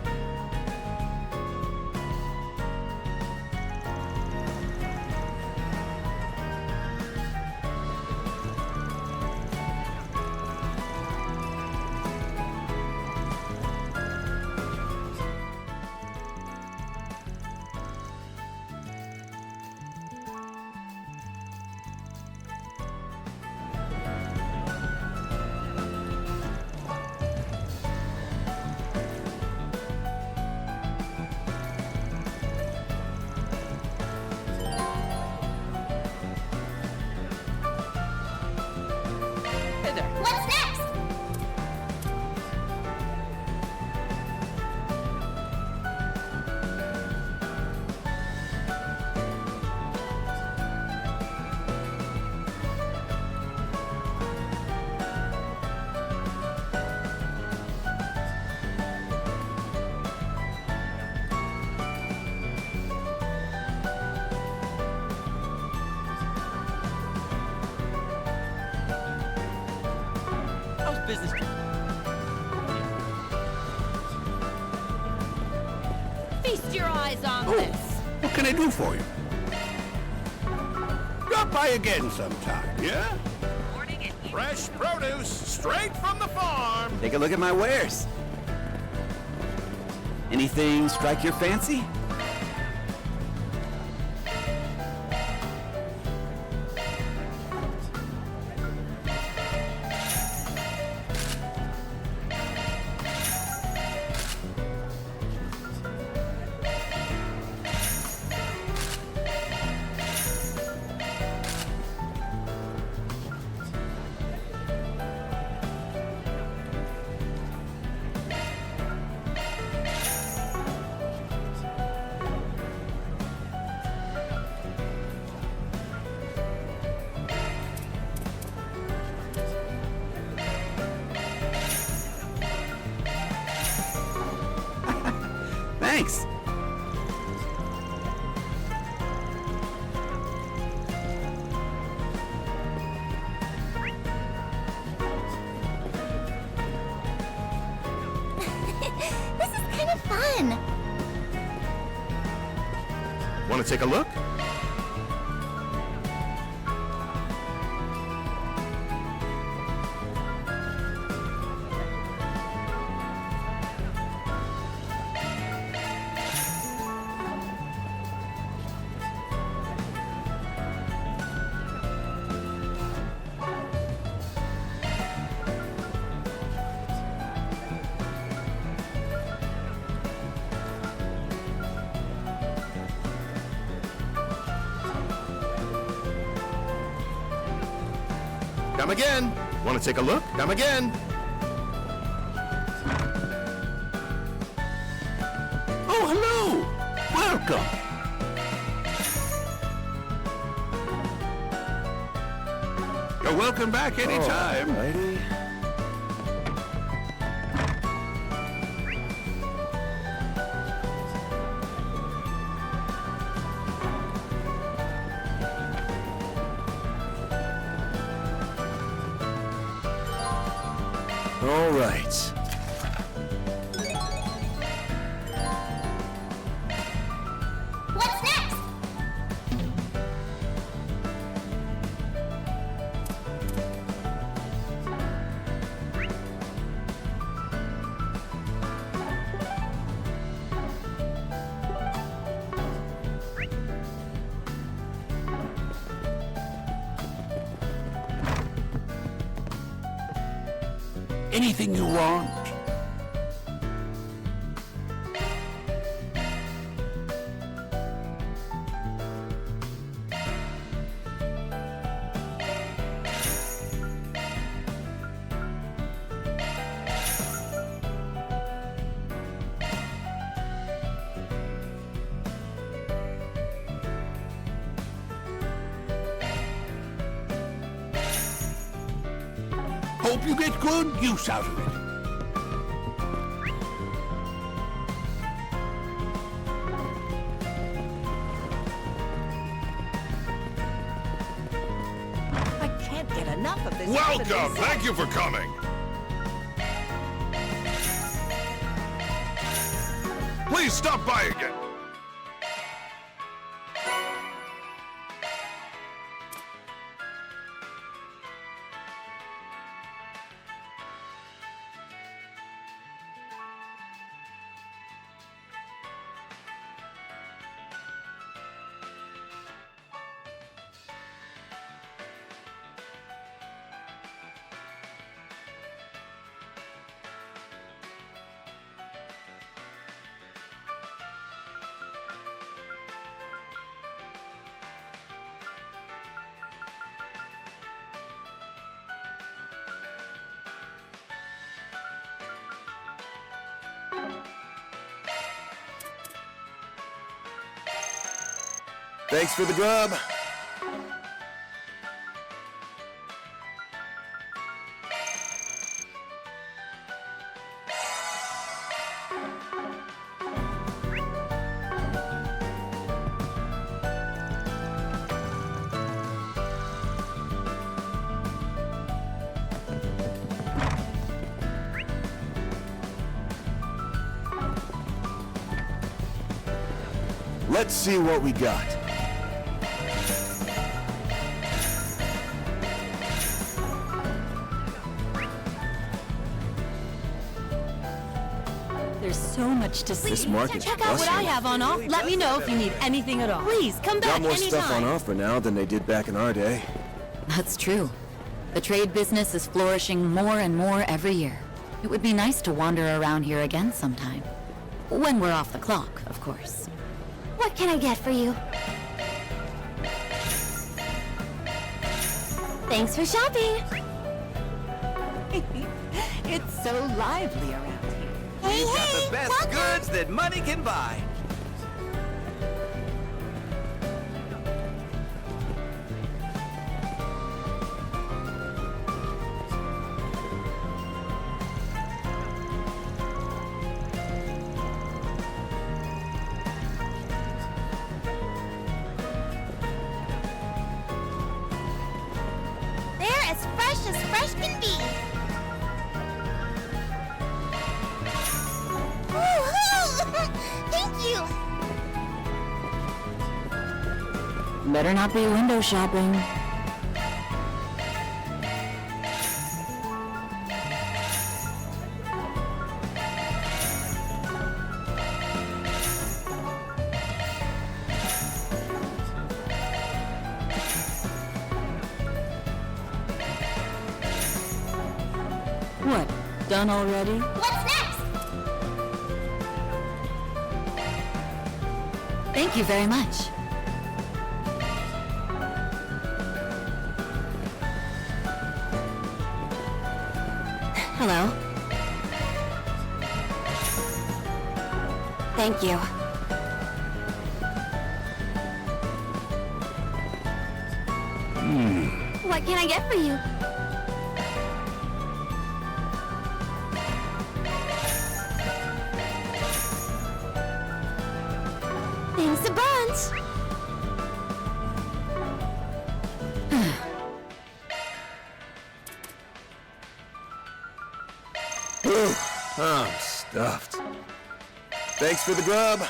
business trip. Feast your eyes on Oh, this. what can I do for you? Drop by again sometime, yeah? Fresh produce, straight from the farm. Take a look at my wares. Anything strike your fancy? Thanks. This is kind of fun. Want to take a look? Come again. Want to take a look? Come again. Oh, hello. Welcome. You're welcome back anytime. Alrighty. All right. What's next? Anything you want. Hope you get good use out of it. I can't get enough of this. Welcome. Thank you for coming. Please stop by again. Thanks for the grub. Let's see what we got. There's so much to see. This market's Check out what I bustling. have on offer. Let me know if you need anything at all. Please, come back Got more anytime. stuff on offer now than they did back in our day. That's true. The trade business is flourishing more and more every year. It would be nice to wander around here again sometime. When we're off the clock, of course. What can I get for you? Thanks for shopping. It's so lively around here. Hey, Got hey, the best welcome. goods that money can buy. They're as fresh can be. Woo-hoo! Thank you. Better not be window shopping. What? Done already? What's next? Thank you very much. Hello. Thank you. What can I get for you? Thanks a bunch. Ooh, I'm stuffed. Thanks for the grub.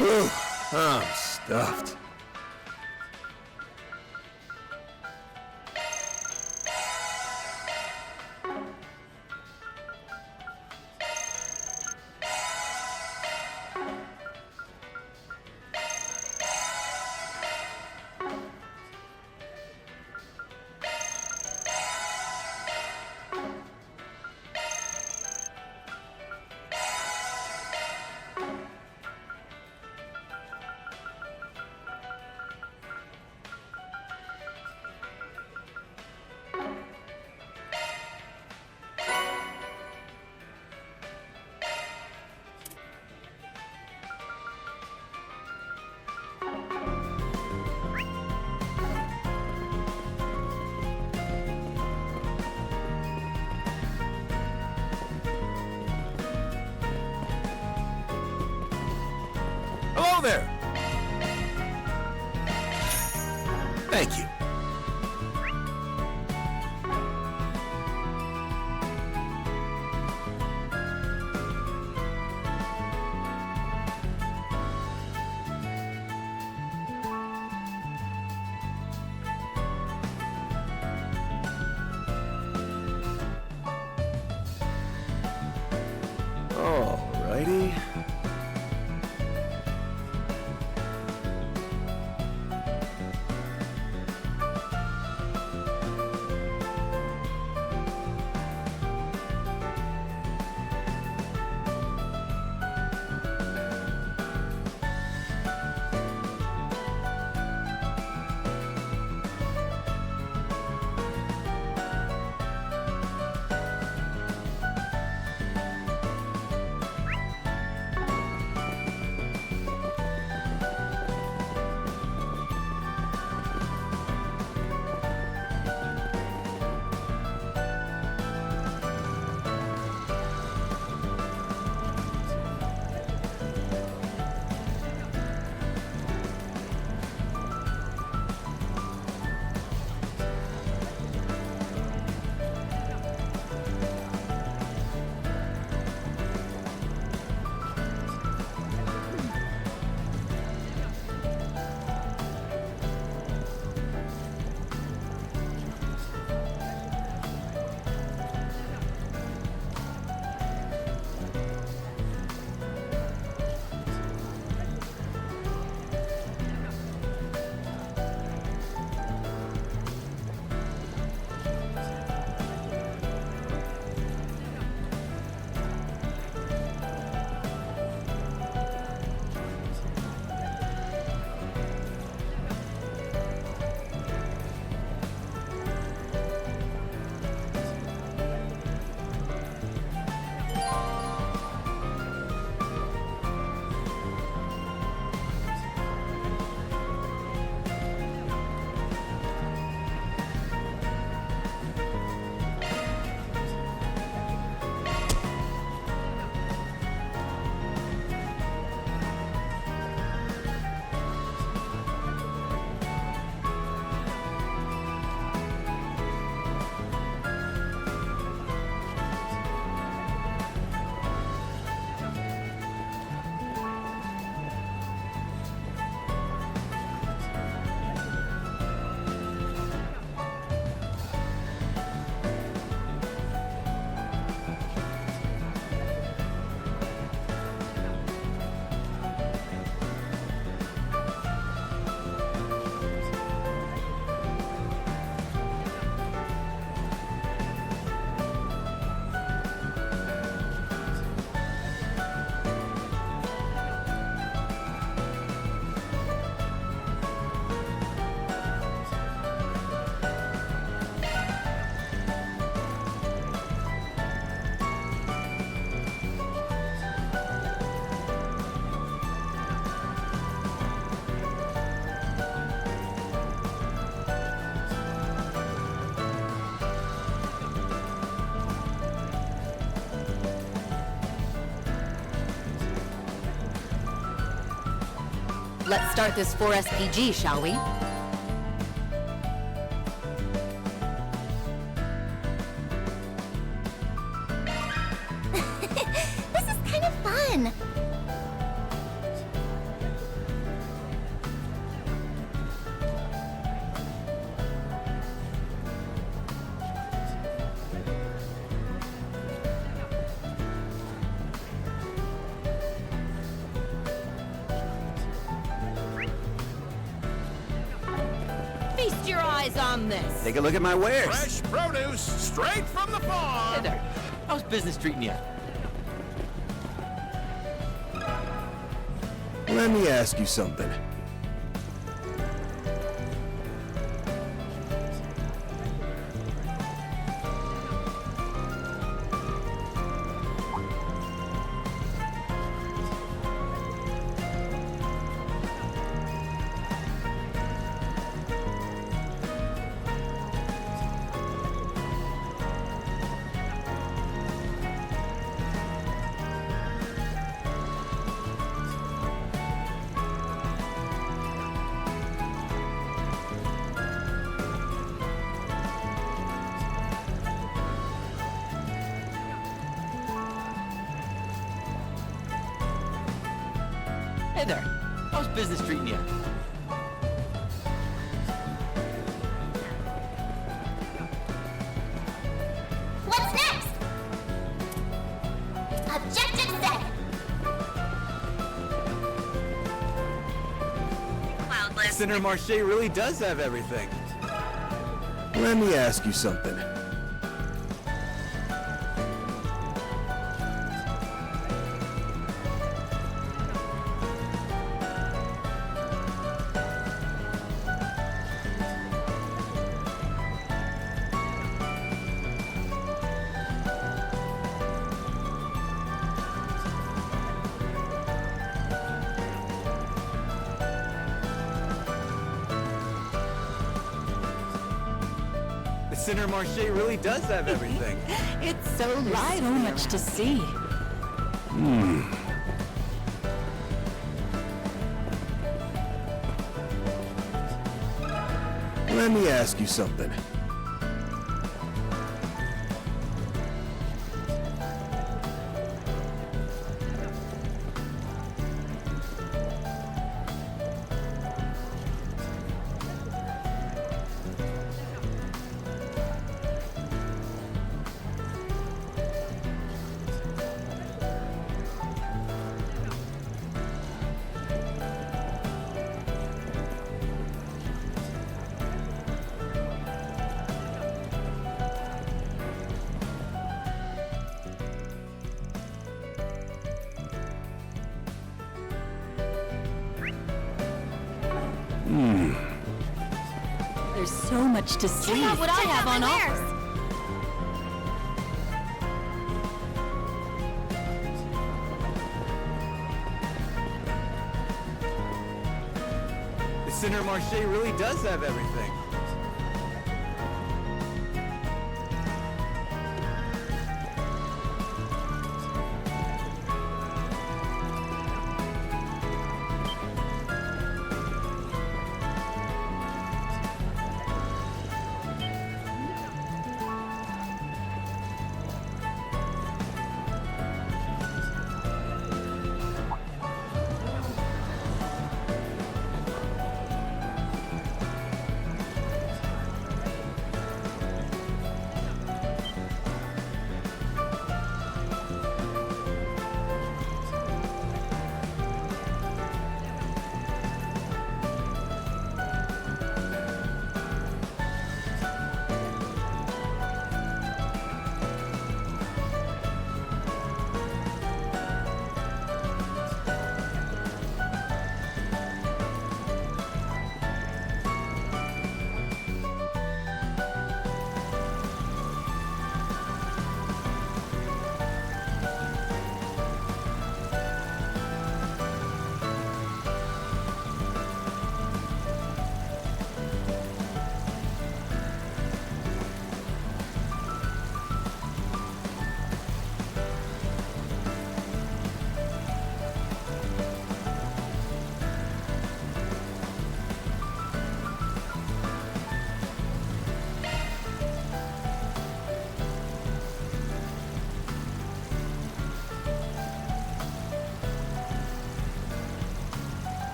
Ooh, I'm stuffed. Hello there. Thank you. Alrighty. Let's start this 4SPG, shall we? This is kind of fun. Feast your eyes on this. Take a look at my wares. Fresh produce straight from the farm. Hey there. How's business treating you? Let me ask you something. Hey there. How's business treating you? What's next? Objective set. Cloudless. Center Marche really does have everything. Let me ask you something. Center Marche really does have everything. It's so much to see. Let me ask you something. There's so much to see. Check out what I have on offer. The Center Marche really does have everything.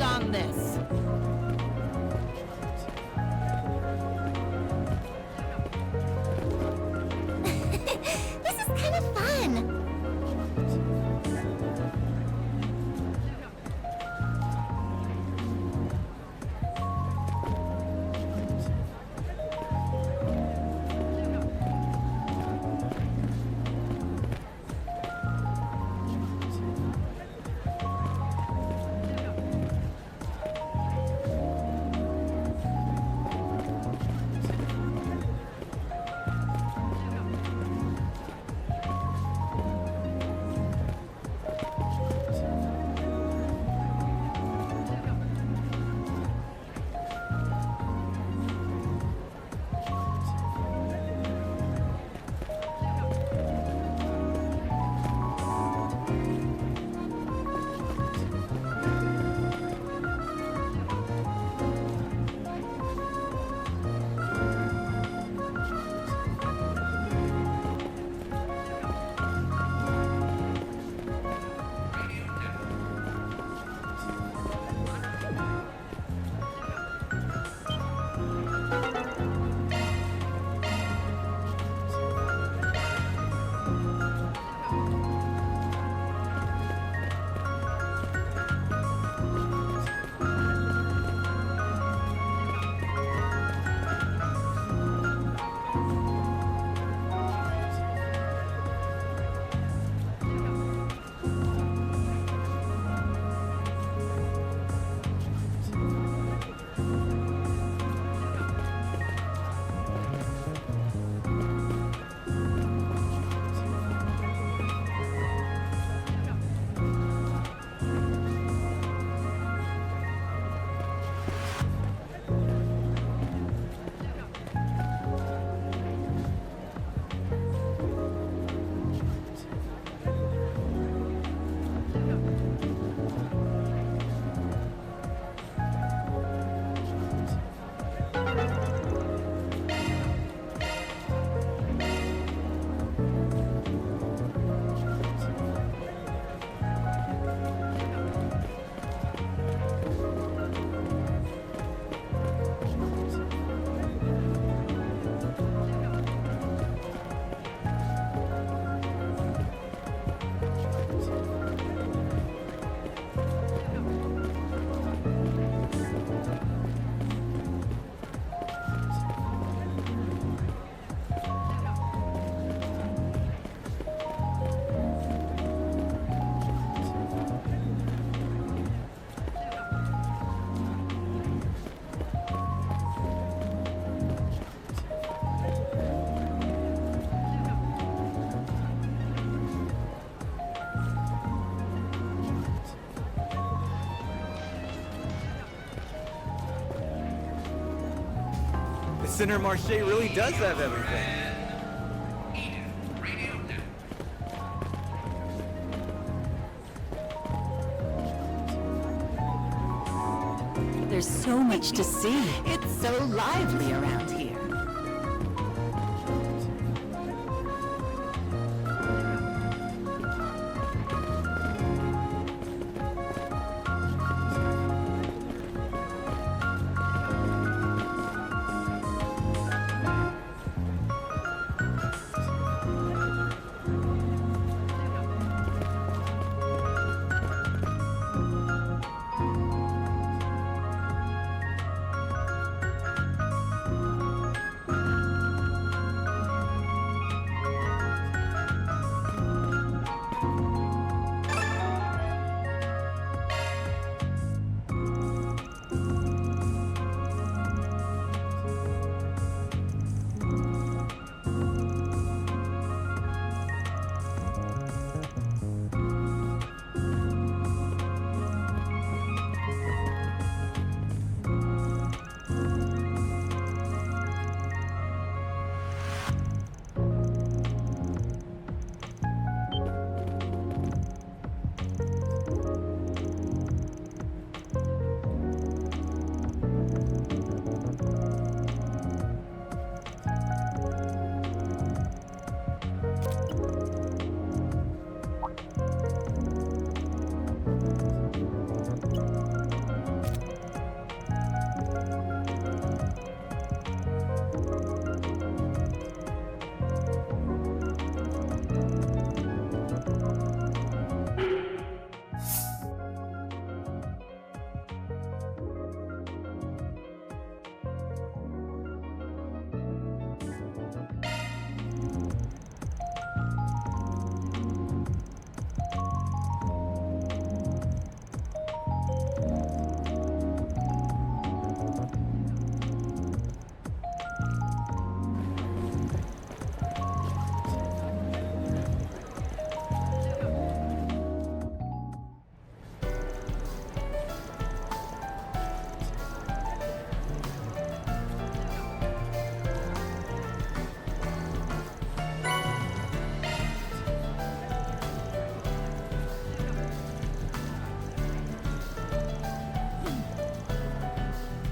eyes on this. This is kind of fun. Center Marche really does have everything. There's so much to see. It's so lively around here.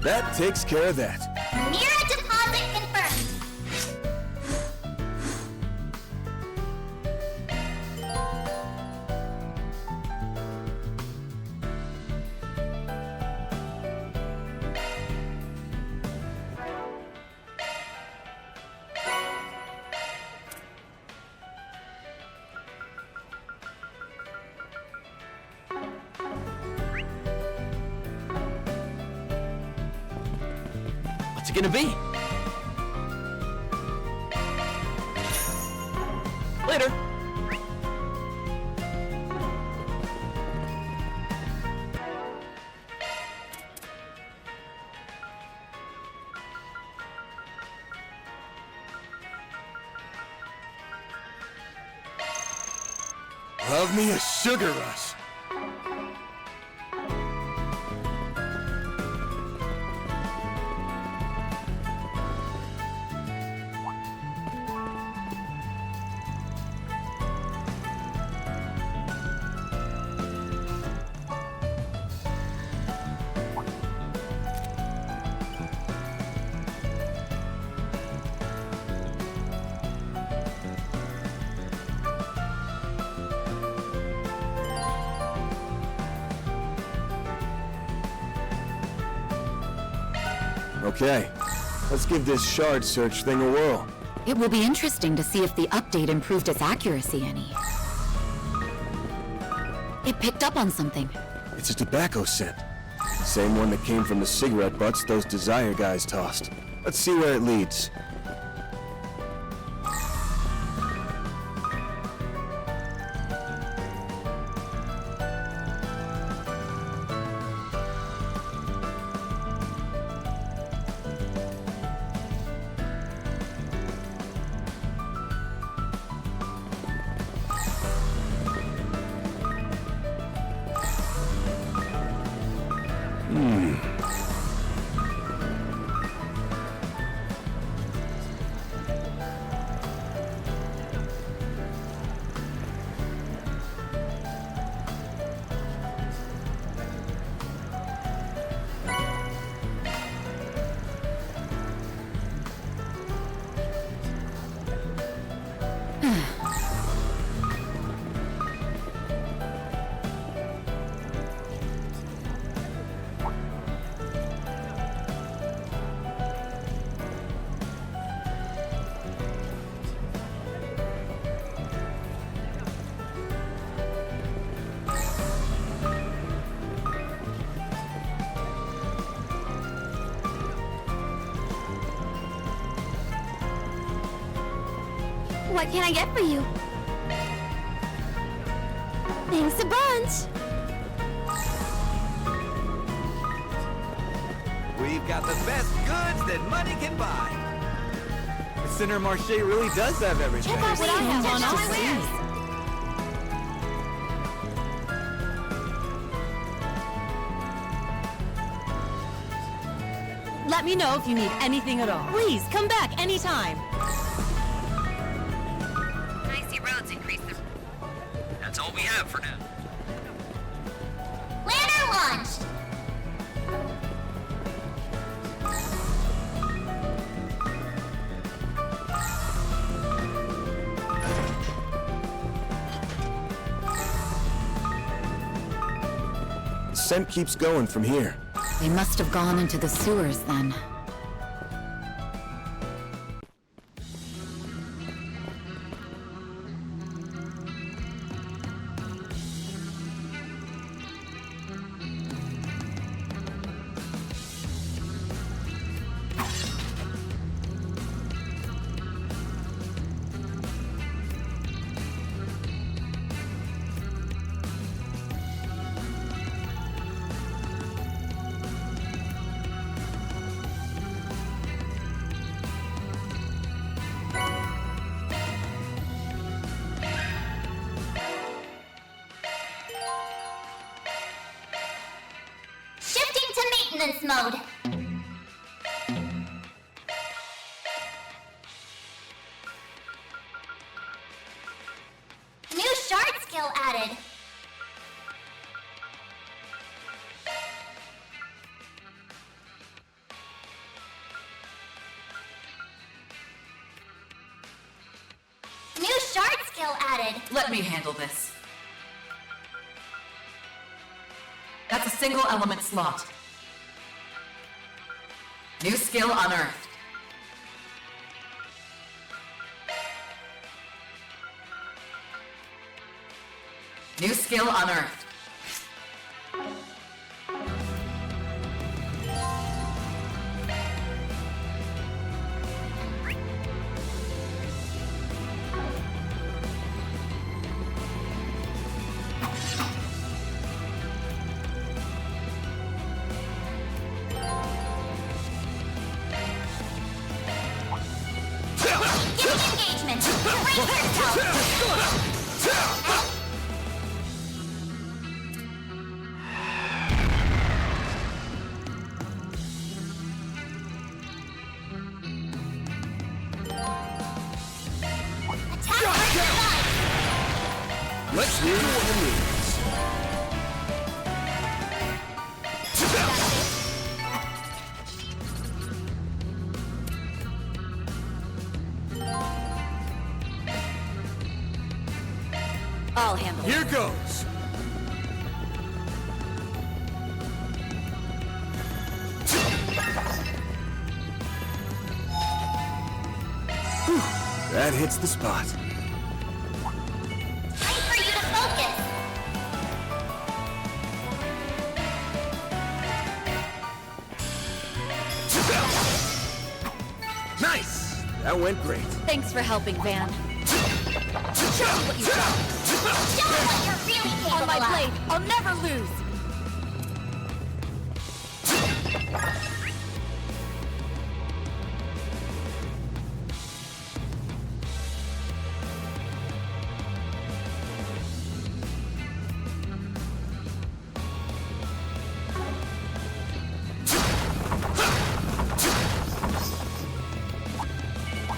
That takes care of that. Mira deposit confirmed. What's it gonna be? Later. Love me a sugar rush. Okay, let's give this shard search thing a whirl. It will be interesting to see if the update improved its accuracy any. It picked up on something. It's a tobacco scent. Same one that came from the cigarette butts those Desire guys tossed. Let's see where it leads. What can I get for you? Thanks a bunch. We've got the best goods that money can buy. The Center Marche really does have everything. Check out what I have on to all see. Let me know if you need anything at all. Please, come back anytime. Icy roads increase the... That's all we have for now. Planner launched. The scent keeps going from here. They must have gone into the sewers then. Shifting to maintenance mode. New shard skill added. spotted. Let me handle this. That's a single element slot. New skill unearthed. New skill unearthed. Engagement! Brace yourself! Let's hear what it means. I'll handle it. Here goes. Whew, that hits the spot. Time for you to focus. Nice! That went great. Thanks for helping, Van. Show me what you got. Show me what you're really capable On my of. blade, I'll never lose.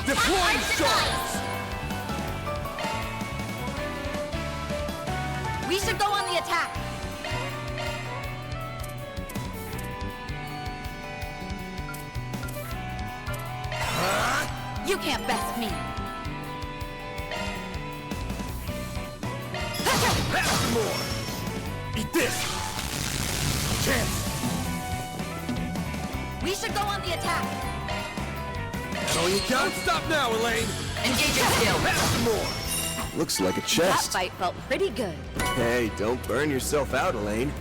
Deploying stars! We should go on the attack. You can't best me. Have some more! Eat this! Chance! We should go on the attack. Oh, you can't stop now, Elaine! Engaging skill. Have some more! Looks like a That chest. fight felt pretty good. Hey, don't burn yourself out, Elaine.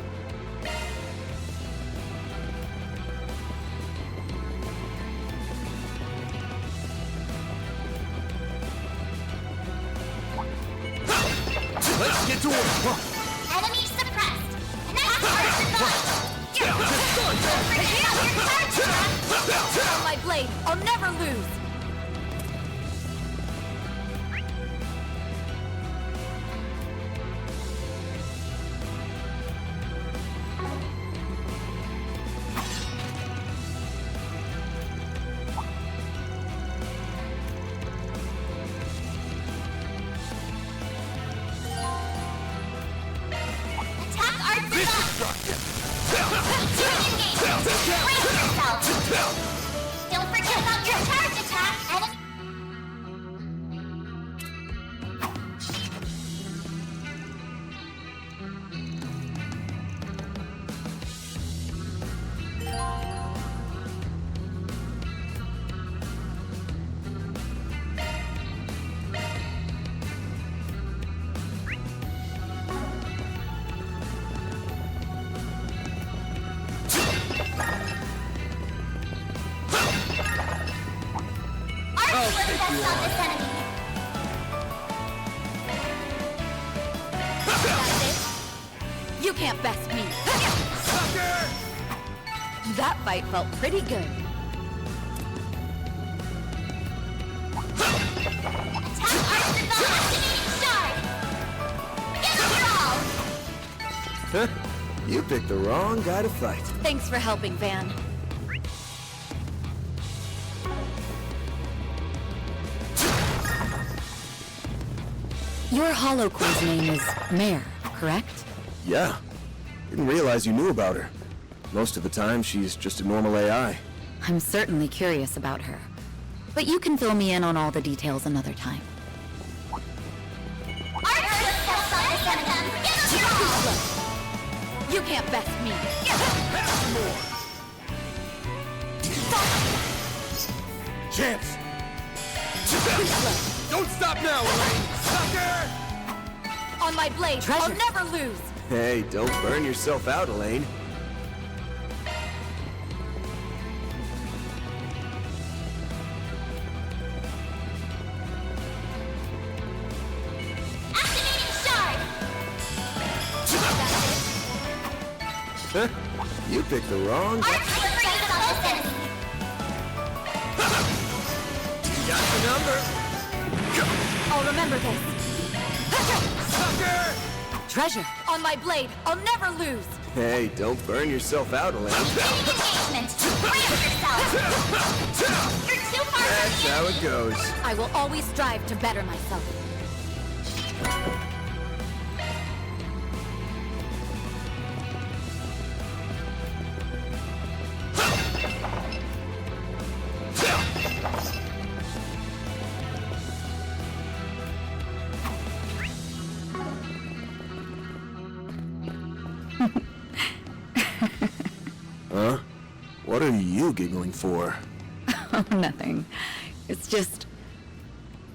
Let's get to work. Enemy suppressed. Next person fight. On my blade, I'll never lose. Attack art design. Engagement. Brace yourself. Don't forget about your charge attack. Enemy. Arc flip on this enemy. You can't best me. That fight felt pretty good. Attack art design. Activating shard. Give it your all. You picked the wrong guy to fight. Thanks for helping, Van. Your Holocore's name is Mare, correct? Yeah. Didn't realize you knew about her. Most of the time, she's just a normal AI. I'm certainly curious about her. But you can fill me in on all the details another time. Arc can't best me. Pass more. Chance. Don't stop now, Elaine. Sucker! On my blade, I'll never lose. Hey, don't burn yourself out, Elaine. Huh? You picked the wrong... Got the number. I'll remember this. Sucker! Treasure. On my blade, I'll never lose. Hey, don't burn yourself out, Elaine. Engagement. Ramp yourself. You're too far That's how it goes. I will always strive to better myself. Huh? What are you giggling for? Oh, nothing. It's just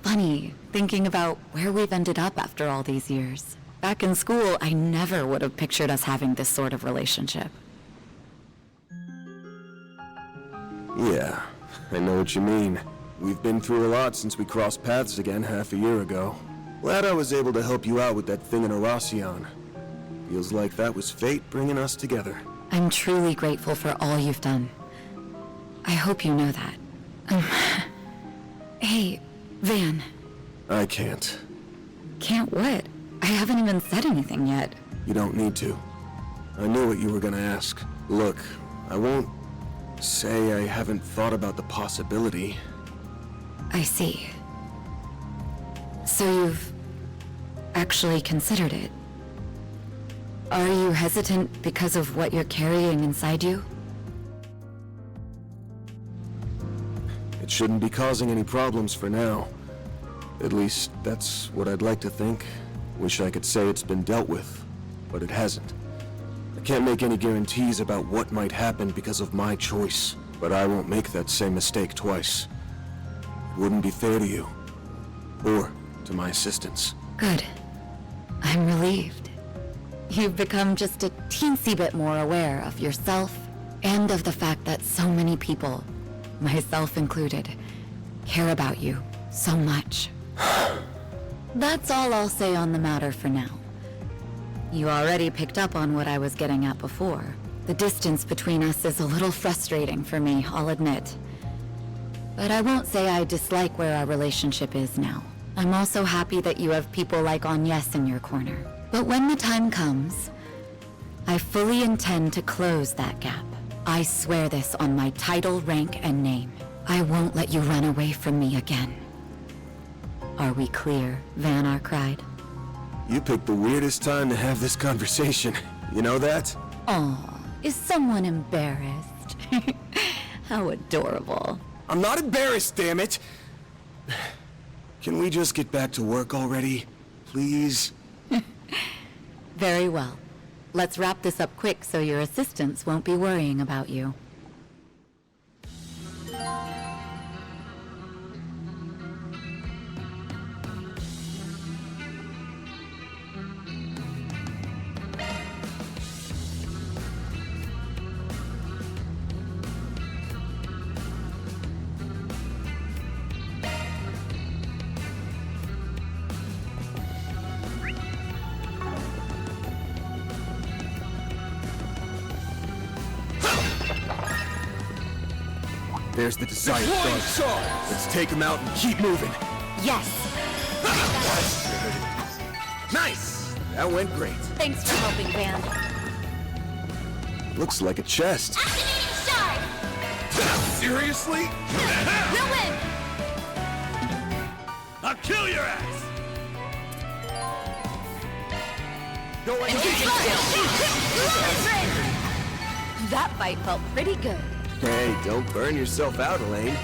funny thinking about where we've ended up after all these years. Back in school, I never would have pictured us having this sort of relationship. Yeah, I know what you mean. We've been through a lot since we crossed paths again half a year ago. Glad I was able to help you out with that thing in Aracion. Feels like that was fate bringing us together. I'm truly grateful for all you've done. I hope you know that. Hey, Van. I can't. Can't what? I haven't even said anything yet. You don't need to. I knew what you were gonna ask. Look, I won't say I haven't thought about the possibility. I see. So you've actually considered it. Are you hesitant because of what you're carrying inside you? It shouldn't be causing any problems for now. At least, that's what I'd like to think. Wish I could say it's been dealt with, but it hasn't. I can't make any guarantees about what might happen because of my choice, but I won't make that same mistake twice. It wouldn't be fair to you, or to my assistants. Good. I'm relieved. You've become just a teensy bit more aware of yourself and of the fact that so many people, myself included, care about you so much. That's all I'll say on the matter for now. You already picked up on what I was getting at before. The distance between us is a little frustrating for me, I'll admit. But I won't say I dislike where our relationship is now. I'm also happy that you have people like Agnes in your corner. But when the time comes, I fully intend to close that gap. I swear this on my title, rank, and name. I won't let you run away from me again. Are we clear? Vanar cried. You picked the weirdest time to have this conversation. You know that? Aw, is someone embarrassed? How adorable. I'm not embarrassed, damn it! Can we just get back to work already? Please? Very well. Let's wrap this up quick so your assistants won't be worrying about you. There's the desired thug. Let's take him out and keep moving. Yes! Nice! That went great. Thanks for helping, Van. Looks like a chest. Seriously? We'll win! I'll kill your ass! That fight felt pretty good. Hey, don't burn yourself out, Elaine.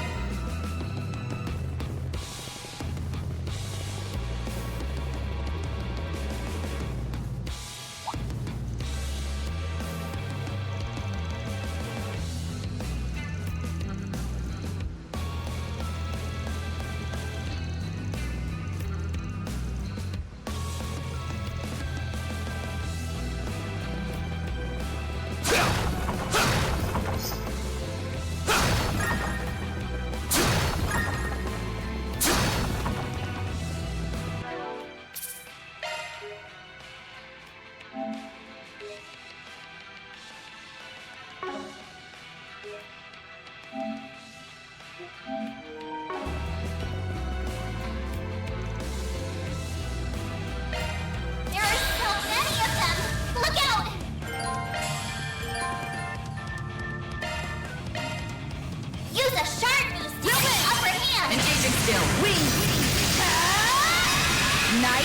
Night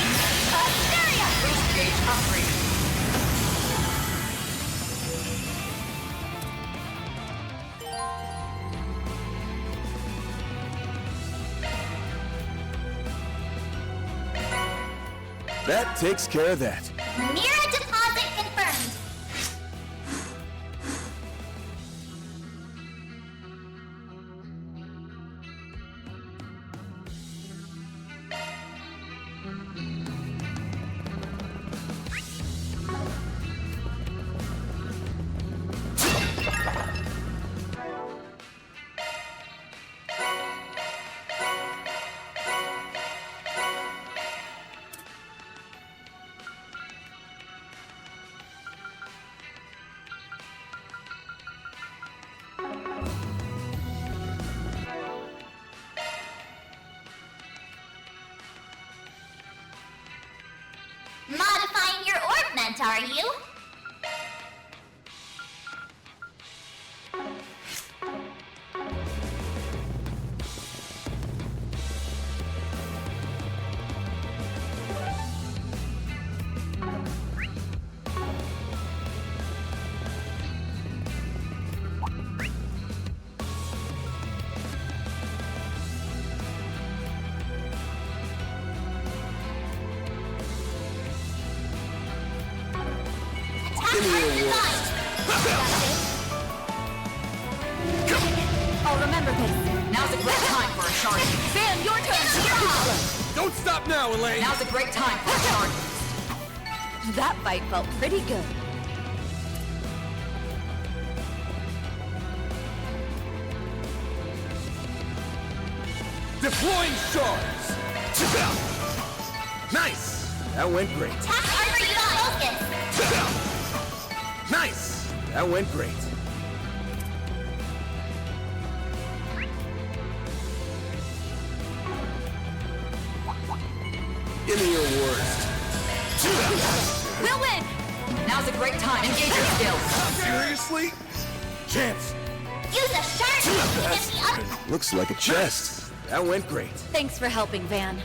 Hysteria! Boost gauge upgraded. That takes care of that. Mirror deposit confirmed. Modifying your ornament, are you? I'll remember this. Now's a great time for a shard. Van, your turn! Don't stop now, Elaine! Now's a great time for a shard. That fight felt pretty good. Deploying shards! Nice! That went great. Nice! That went great. Give me your worst. We'll win! Now's a great time. Engage your skills. Seriously? Chance. Use a shark against the other. Looks like a chest. That went great. Thanks for helping, Van.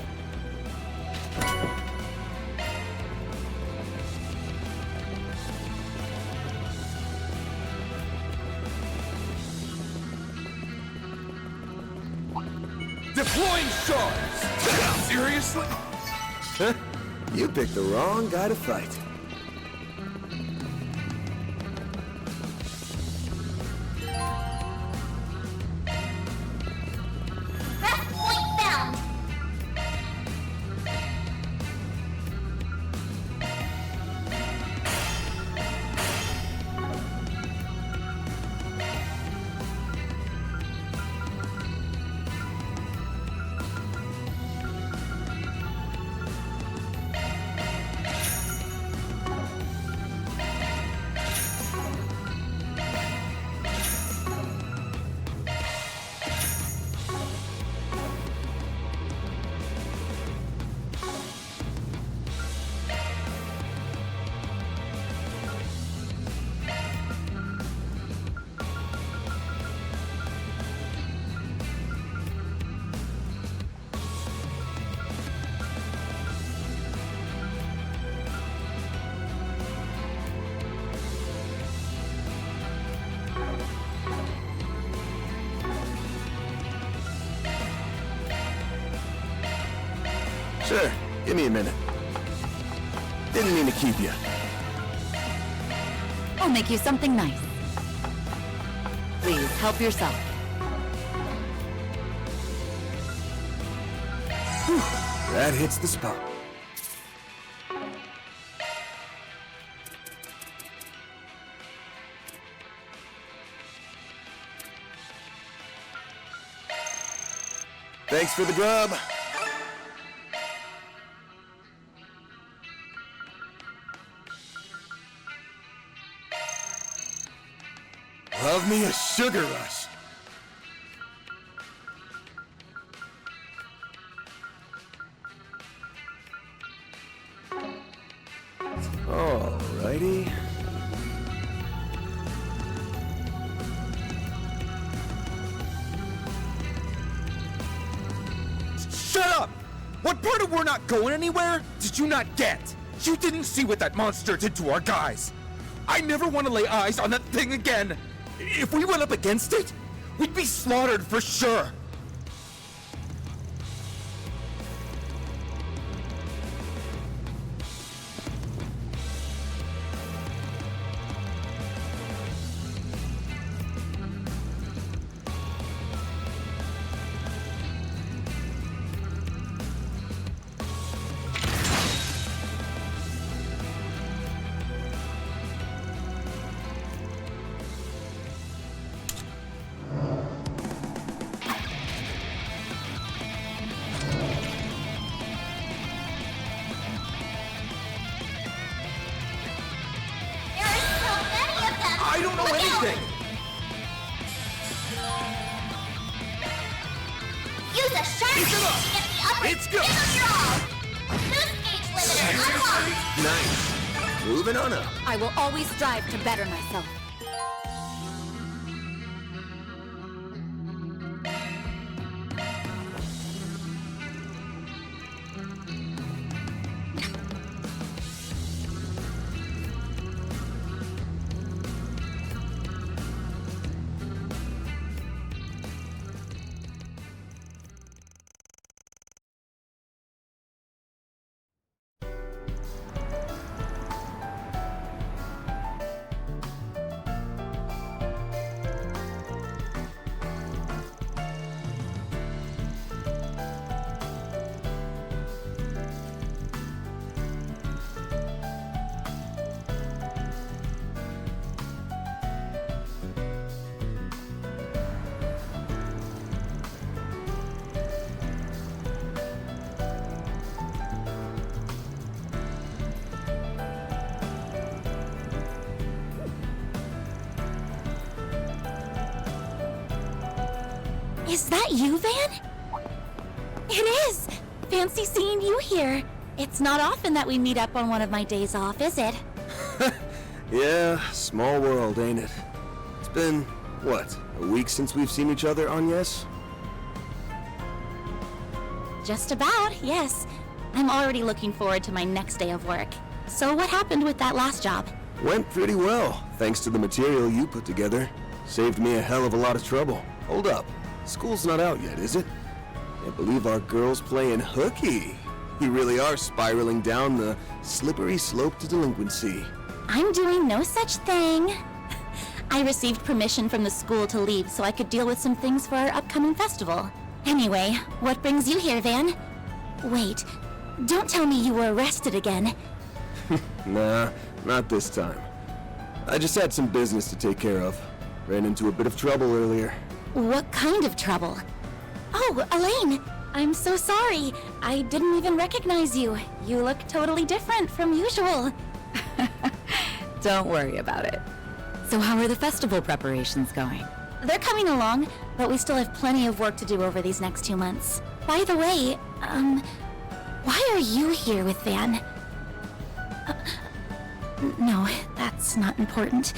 Deploying shards! Seriously? You picked the wrong guy to fight. Rest point found. Sure, give me a minute. Didn't mean to keep you. I'll make you something nice. Please, help yourself. That hits the spot. Thanks for the grub. Love me a sugar rush. Alrighty. Shut up! What part of we're not going anywhere, did you not get? You didn't see what that monster did to our guys. I never want to lay eyes on that thing again. If we went up against it, we'd be slaughtered for sure. I don't know anything! Use a sharp Keep it up. to get the upper It's good. Boost gauge limiter unlocked! Nice. Moving on up. I will always strive to better myself. Is that you, Van? It is! Fancy seeing you here. It's not often that we meet up on one of my days off, is it? Yeah, small world, ain't it? It's been, what, a week since we've seen each other, Agnes? Just about, yes. I'm already looking forward to my next day of work. So what happened with that last job? Went pretty well, thanks to the material you put together. Saved me a hell of a lot of trouble. Hold up. School's not out yet, is it? Can't believe our girl's playing hooky. You really are spiraling down the slippery slope to delinquency. I'm doing no such thing. I received permission from the school to leave so I could deal with some things for our upcoming festival. Anyway, what brings you here, Van? Wait, don't tell me you were arrested again. Nah, not this time. I just had some business to take care of. Ran into a bit of trouble earlier. What kind of trouble? Oh, Elaine! I'm so sorry. I didn't even recognize you. You look totally different from usual. Don't worry about it. So how are the festival preparations going? They're coming along, but we still have plenty of work to do over these next 2 months. By the way, why are you here with Van? No, that's not important.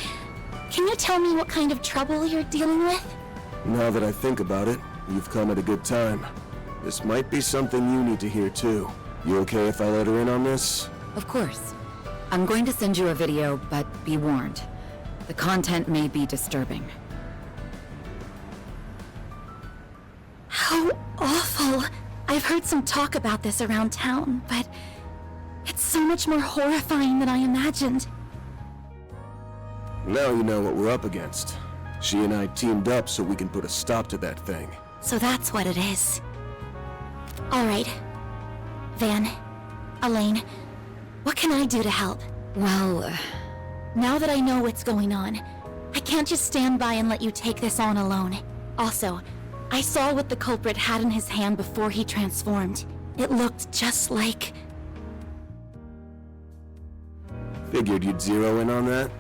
Can you tell me what kind of trouble you're dealing with? Now that I think about it, you've come at a good time. This might be something you need to hear too. You okay if I let her in on this? Of course. I'm going to send you a video, but be warned. The content may be disturbing. How awful! I've heard some talk about this around town, but it's so much more horrifying than I imagined. Now you know what we're up against. She and I teamed up so we can put a stop to that thing. So that's what it is. All right. Van, Elaine, what can I do to help? Well, now that I know what's going on, I can't just stand by and let you take this on alone. Also, I saw what the culprit had in his hand before he transformed. It looked just like... Figured you'd zero in on that.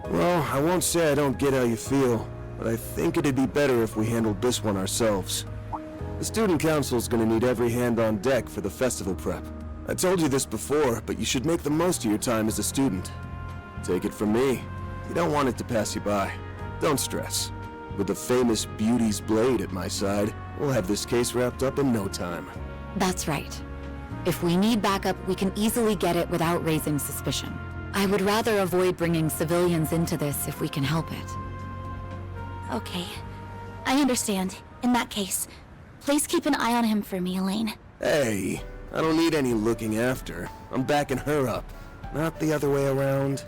Well, I won't say I don't get how you feel, but I think it'd be better if we handled this one ourselves. The student council's gonna need every hand on deck for the festival prep. I told you this before, but you should make the most of your time as a student. Take it from me, you don't want it to pass you by. Don't stress. With the famous Beauty's blade at my side, we'll have this case wrapped up in no time. That's right. If we need backup, we can easily get it without raising suspicion. I would rather avoid bringing civilians into this if we can help it. Okay. I understand. In that case, please keep an eye on him for me, Elaine. Hey, I don't need any looking after. I'm backing her up, not the other way around.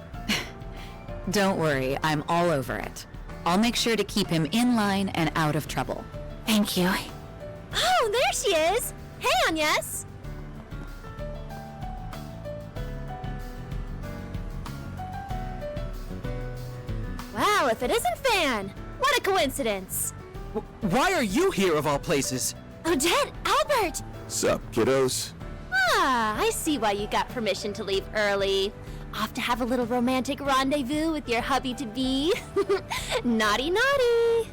Don't worry, I'm all over it. I'll make sure to keep him in line and out of trouble. Thank you. Oh, there she is! Hey, Agnes! Wow, if it isn't Fan! What a coincidence! Why are you here of all places? Odette, Albert! Sup, kiddos? Ah, I see why you got permission to leave early. Off to have a little romantic rendezvous with your hubby-to-be. Naughty, naughty!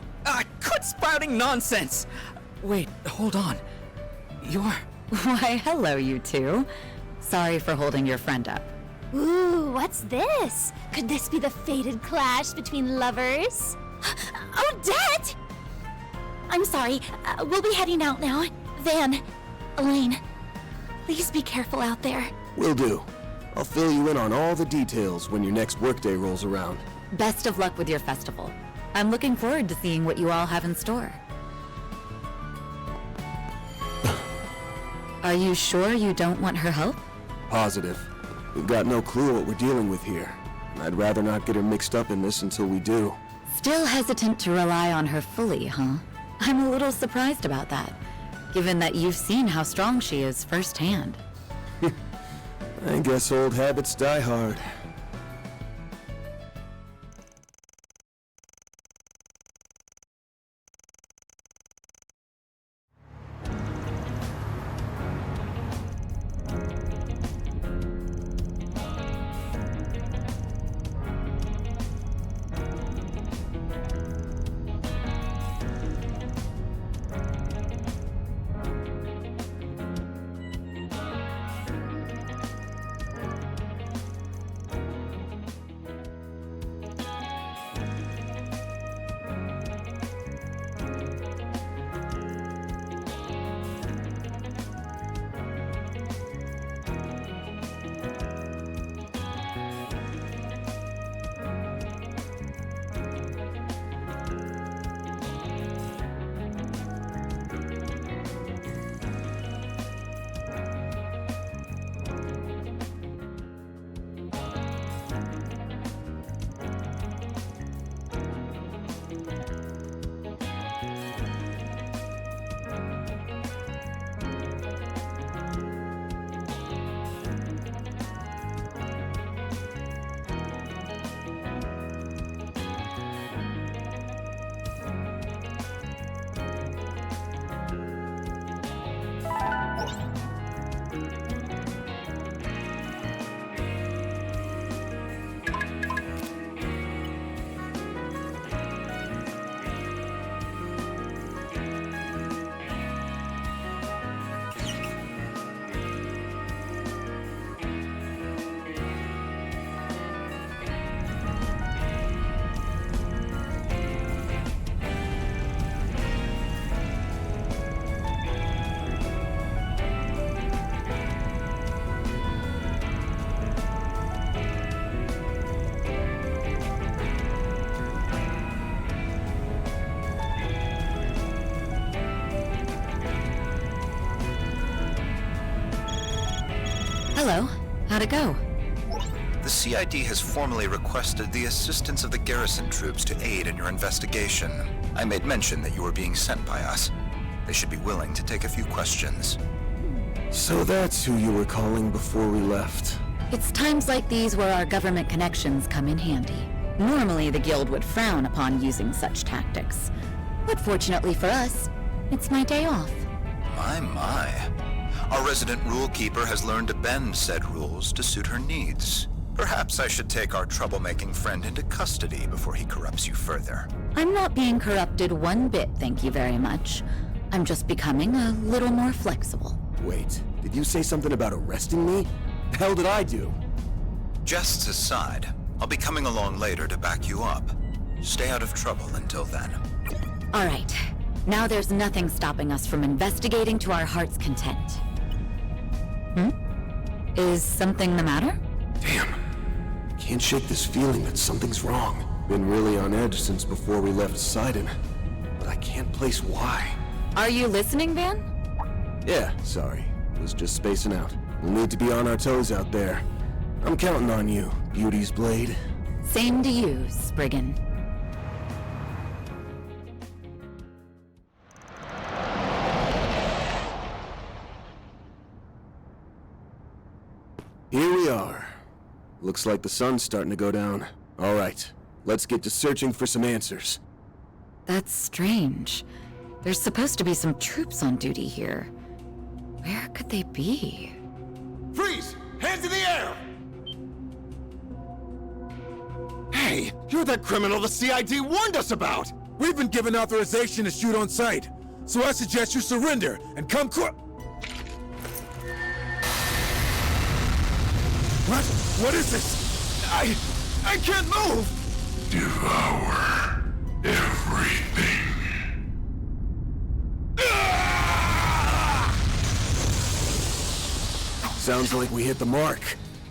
Quit spouting nonsense! Wait, hold on. You're... Why, hello, you two. Sorry for holding your friend up. Ooh, what's this? Could this be the fated clash between lovers? Odette! I'm sorry. We'll be heading out now. Van, Elaine, please be careful out there. Will do. I'll fill you in on all the details when your next workday rolls around. Best of luck with your festival. I'm looking forward to seeing what you all have in store. Are you sure you don't want her help? Positive. We've got no clue what we're dealing with here. And I'd rather not get her mixed up in this until we do. Still hesitant to rely on her fully, huh? I'm a little surprised about that, given that you've seen how strong she is firsthand. I guess old habits die hard. Hello. How'd it go? The CID has formally requested the assistance of the garrison troops to aid in your investigation. I made mention that you were being sent by us. They should be willing to take a few questions. So that's who you were calling before we left. It's times like these where our government connections come in handy. Normally, the Guild would frown upon using such tactics. But fortunately for us, it's my day off. My. Our resident rule keeper has learned to bend said rules to suit her needs. Perhaps I should take our troublemaking friend into custody before he corrupts you further. I'm not being corrupted one bit, thank you very much. I'm just becoming a little more flexible. Wait, did you say something about arresting me? The hell did I do? Jests aside, I'll be coming along later to back you up. Stay out of trouble until then. All right. Now there's nothing stopping us from investigating to our heart's content. Is something the matter? Damn. Can't shake this feeling that something's wrong. Been really on edge since before we left Sidon. But I can't place why. Are you listening, Van? Yeah, sorry. Was just spacing out. We'll need to be on our toes out there. I'm counting on you, Beauty's Blade. Same to you, Spriggan. Here we are. Looks like the sun's starting to go down. All right, let's get to searching for some answers. That's strange. There's supposed to be some troops on duty here. Where could they be? Freeze! Hands in the air! Hey, you're that criminal the CID warned us about! We've been given authorization to shoot on sight, so I suggest you surrender and come What? What is this? I can't move! Devour everything. Sounds like we hit the mark.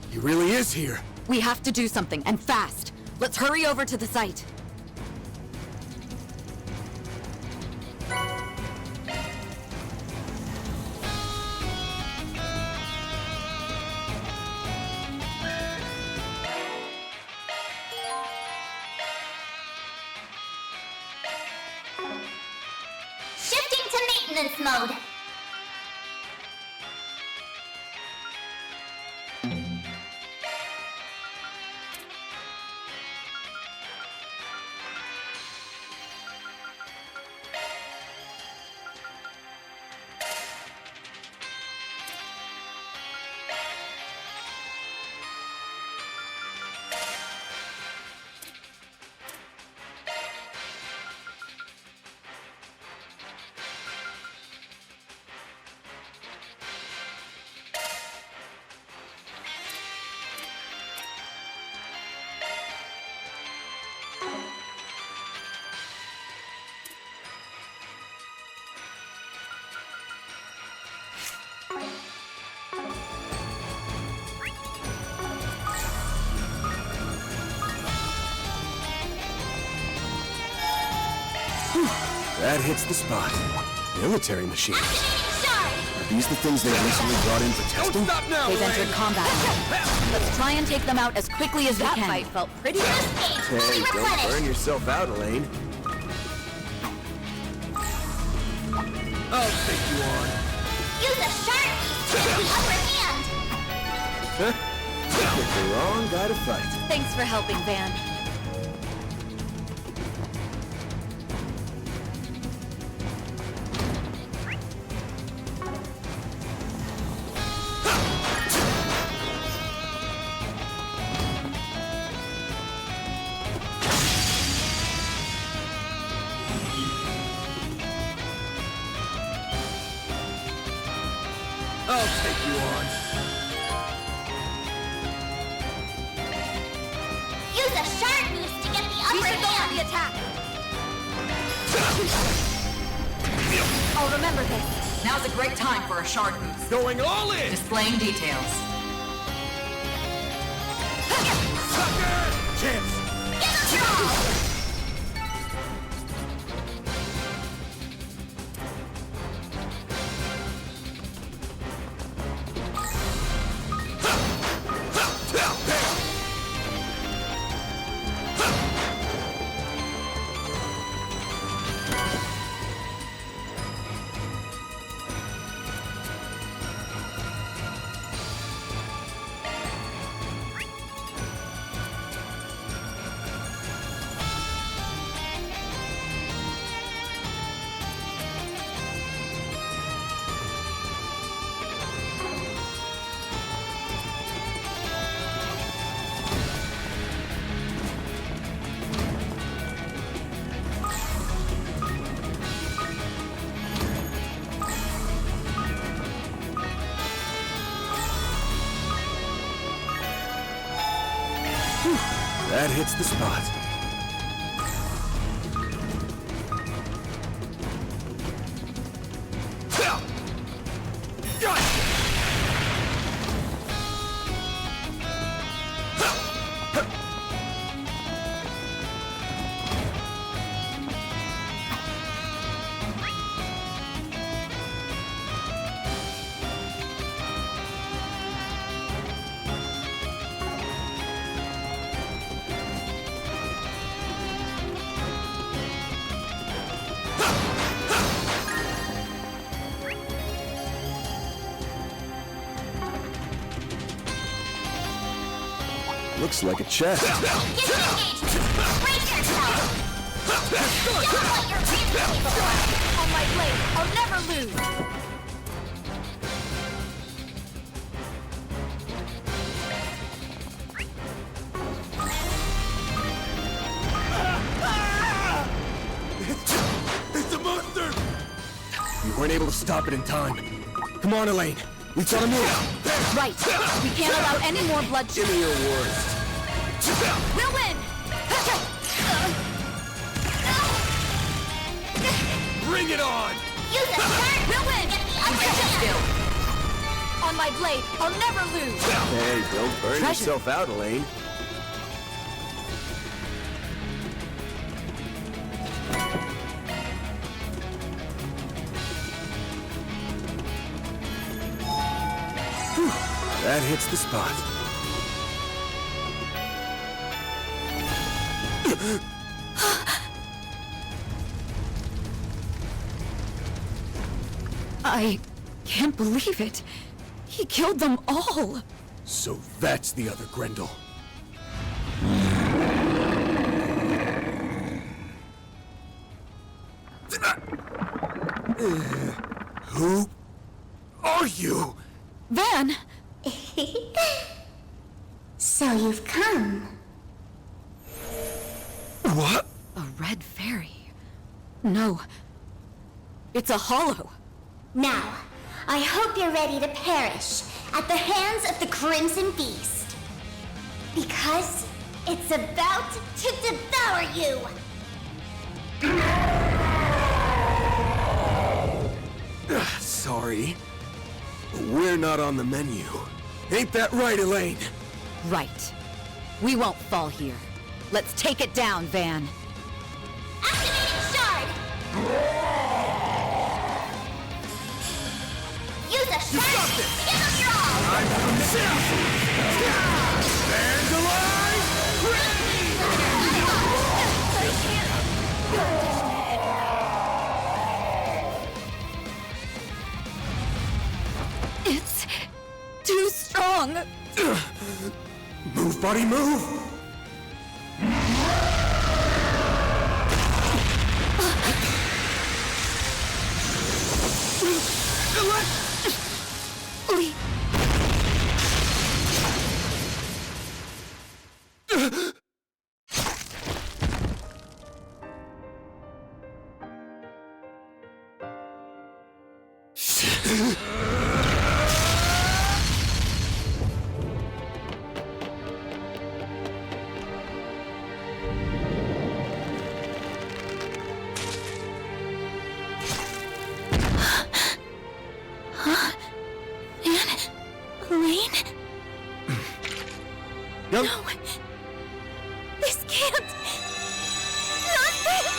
He really is here. We have to do something, and fast. Let's hurry over to the site. Shifting to maintenance mode. That hits the spot. Military machines. Are these the things they recently brought in for testing? Stop now! They've entered combat mode. Let's try and take them out as quickly as we can. That fight felt pretty good. Hey, don't burn yourself out, Elaine. I'll take you on. Use a sharp to get the upper hand. Pick the wrong guy to fight. Thanks for helping, Van. I'll take you on. Use a sharp boost to get the upper hand. The attack. I'll remember this. Now's a great time for a shard boost. Going all in! Displaying details. Sucker! Chance! Give us all! That hits the spot. Looks like a chest. Get engagement! Brace yourself! Show what you're really capable of! On my blade, I'll never lose! It's a monster! You weren't able to stop it in time. Come on, Elaine. We've got to move. Right. We can't allow any more bloodshed. Give me your worst. We'll win! Bring it on! Use a turn! We'll win! I'll get you still! On my blade, I'll never lose! Hey, don't burn Treasure. yourself out, Elaine. Whew, that hits the spot. I can't believe it. He killed them all. So that's the other Grendel. Who are you? Van! So you've come. What? A red fairy. No. It's a hollow. Now, I hope you're ready to perish at the hands of the Crimson Beast. Because it's about to devour you! Sorry, but we're not on the menu. Ain't that right, Elaine? Right. We won't fall here. Let's take it down, Van. Activating Shard! Use a shard! Give them your all! Stands alive! It's too strong. Move, buddy, move! Elaine? Nope. No. This can't... Not this!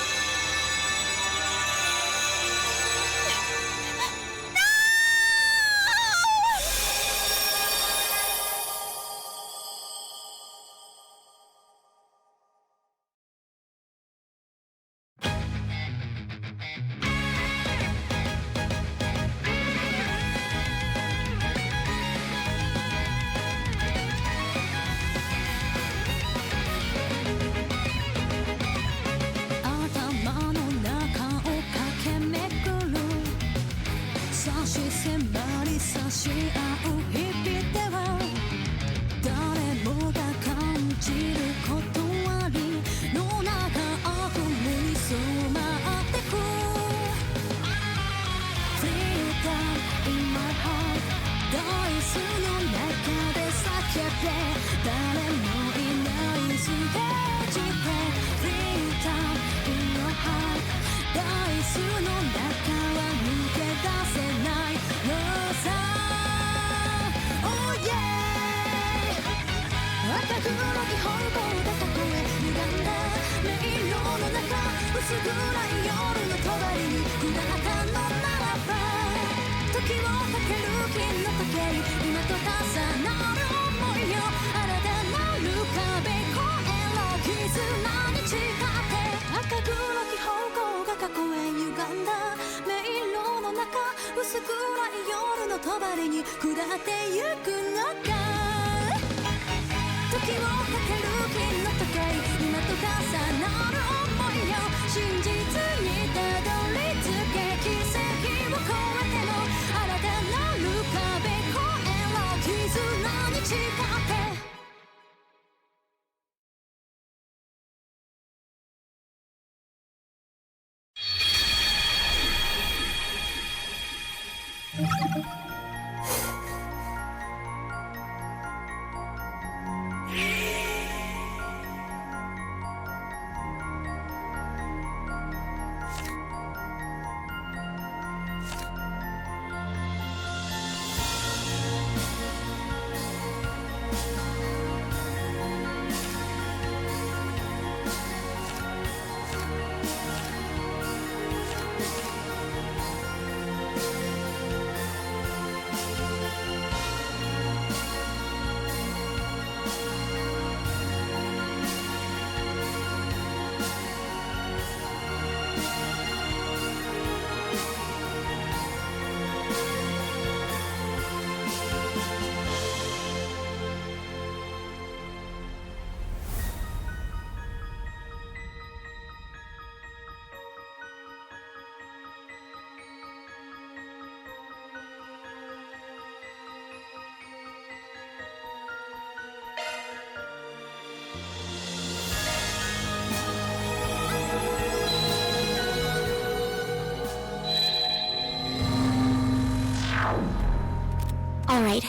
All right.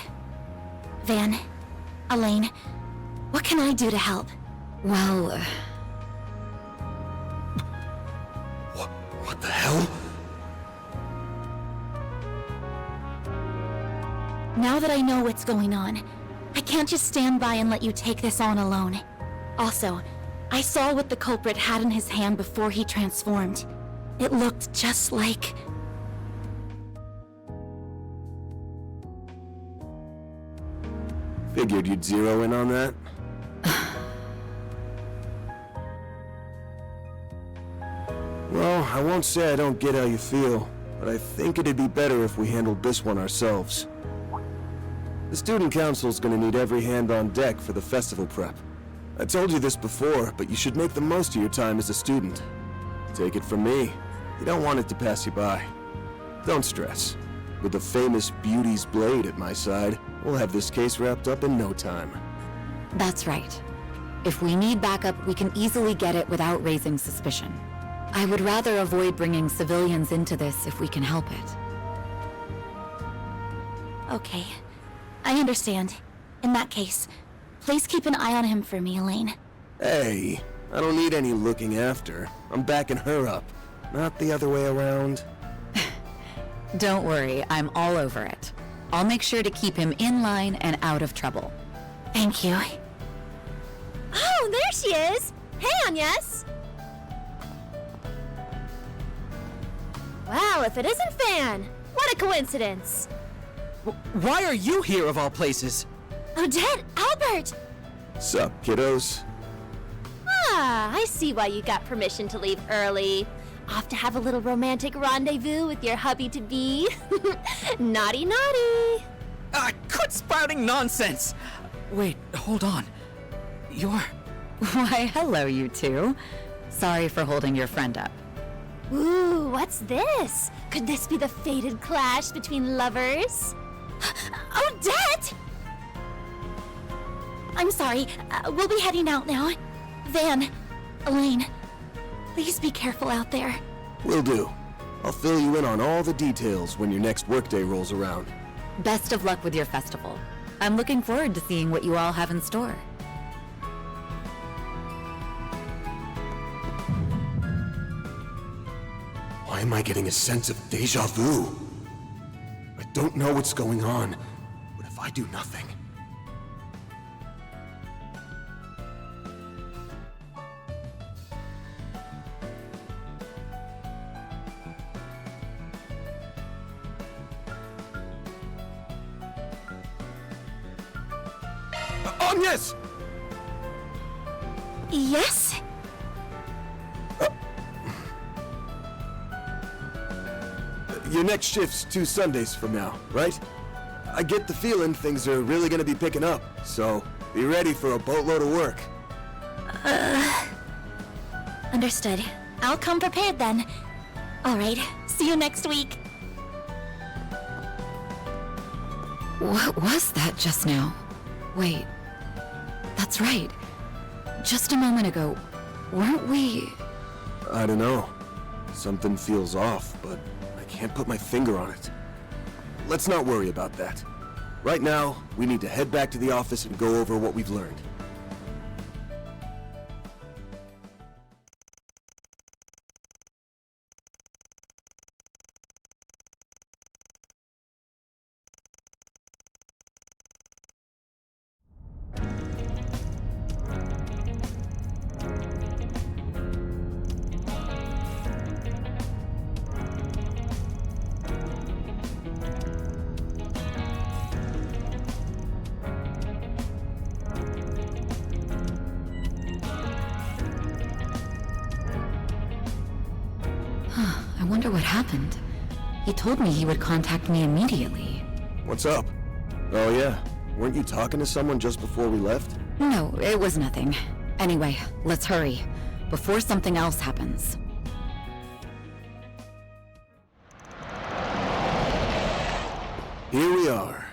Van, Elaine, what can I do to help? Well, What the hell? Now that I know what's going on, I can't just stand by and let you take this on alone. Also, I saw what the culprit had in his hand before he transformed. It looked just like... Figured you'd zero in on that. Well, I won't say I don't get how you feel, but I think it'd be better if we handled this one ourselves. The student council's gonna need every hand on deck for the festival prep. I told you this before, but you should make the most of your time as a student. Take it from me, you don't want it to pass you by. Don't stress. With the famous Beauty's Blade at my side, we'll have this case wrapped up in no time. that's right. If we need backup, we can easily get it without raising suspicion. I would rather avoid bringing civilians into this if we can help it. Okay. I understand. In that case, please keep an eye on him for me, Elaine. Hey, I don't need any looking after. I'm backing her up, not the other way around. Don't worry, I'm all over it. I'll make sure to keep him in line and out of trouble. Thank you. Oh, there she is! Hey, Agnes! Wow, if it isn't Fan! What a coincidence! Why are you here of all places? Odette! Albert! Sup, kiddos? Ah, I see why you got permission to leave early. Off to have a little romantic rendezvous with your hubby-to-be. Naughty, naughty! Quit spouting nonsense! Wait, hold on. You're... Why, hello, you two. Sorry for holding your friend up. Ooh, what's this? Could this be the fated clash between lovers? Odette! I'm sorry. We'll be heading out now. Van, Elaine, please be careful out there. Will do. I'll fill you in on all the details when your next workday rolls around. Best of luck with your festival. I'm looking forward to seeing what you all have in store. Why am I getting a sense of déjà vu? I don't know what's going on, but if I do nothing... Agnes! Yes? Your next shift's 2 Sundays from now, right? I get the feeling things are really gonna be picking up, so Be ready for a boatload of work. Understood. I'll come prepared then. Alright, see you next week. What was that just now? Wait. That's right. Just a moment ago, weren't we... I don't know. Something feels off, but I can't put my finger on it. Let's not worry about that. Right now, we need to head back to the office and go over what we've learned. I wonder what happened. He told me he would contact me immediately. What's up? Oh yeah, weren't you talking to someone just before we left? No, it was nothing. Anyway, let's hurry, before something else happens. Here we are.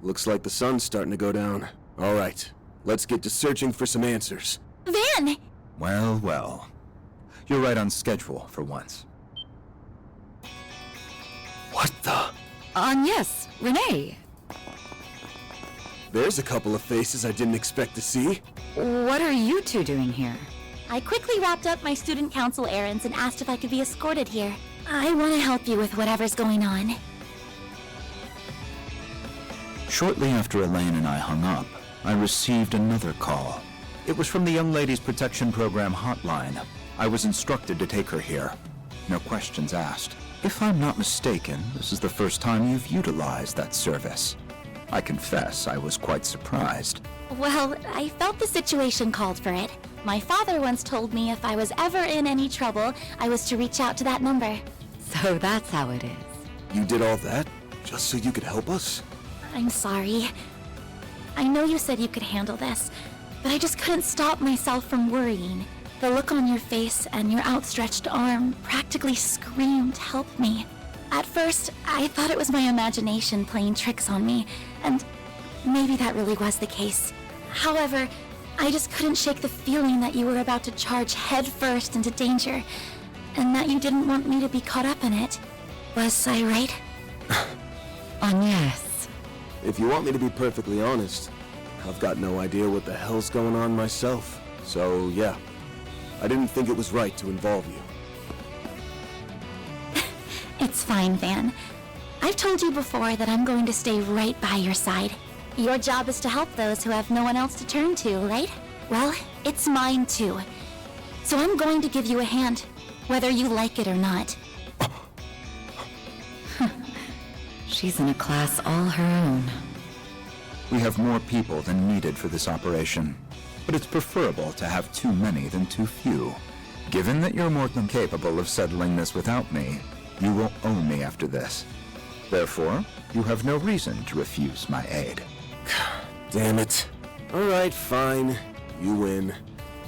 Looks like the sun's starting to go down. All right, let's get to searching for some answers. Van! Well, well. You're right on schedule for once. What the? Yes, Renee. There's a couple of faces I didn't expect to see. What are you two doing here? I quickly wrapped up my student council errands and asked if I could be escorted here. I want to help you with whatever's going on. Shortly after Elaine and I hung up, I received another call. It was from the Young Ladies Protection Program hotline. I was instructed to take her here. No questions asked. If I'm not mistaken, this is the first time you've utilized that service. I confess I was quite surprised. Well, I felt the situation called for it. My father once told me if I was ever in any trouble, I was to reach out to that number. So that's how it is. You did all that just so you could help us? I'm sorry. I know you said you could handle this, but I just couldn't stop myself from worrying. The look on your face and your outstretched arm practically screamed, "Help me." At first, I thought it was my imagination playing tricks on me, and maybe that really was the case. However, I just couldn't shake the feeling that you were about to charge headfirst into danger, and that you didn't want me to be caught up in it. Was I right? Yes. If you want me to be perfectly honest, I've got no idea what the hell's going on myself. So, yeah. I didn't think it was right to involve you. It's fine, Van. I've told you before that I'm going to stay right by your side. Your job is to help those who have no one else to turn to, right? Well, it's mine too. So I'm going to give you a hand, whether you like it or not. She's in a class all her own. We have more people than needed for this operation, but it's preferable to have too many than too few. Given that you're more than capable of settling this without me, you will owe me after this. Therefore, you have no reason to refuse my aid. Damn it. Alright, fine. You win.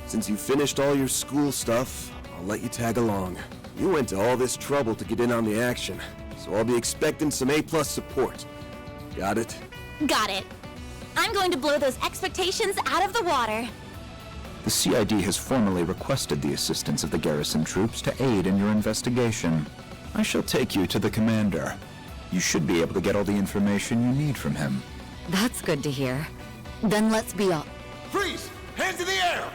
Since you finished all your school stuff, I'll let you tag along. You went to all this trouble to get in on the action, so I'll be expecting some A+ support. Got it? Got it. I'm going to blow those expectations out of the water. The CID has formally requested the assistance of the garrison troops to aid in your investigation. I shall take you to the commander. You should be able to get all the information you need from him. That's good to hear. Then let's be off. Freeze! Hands in the air!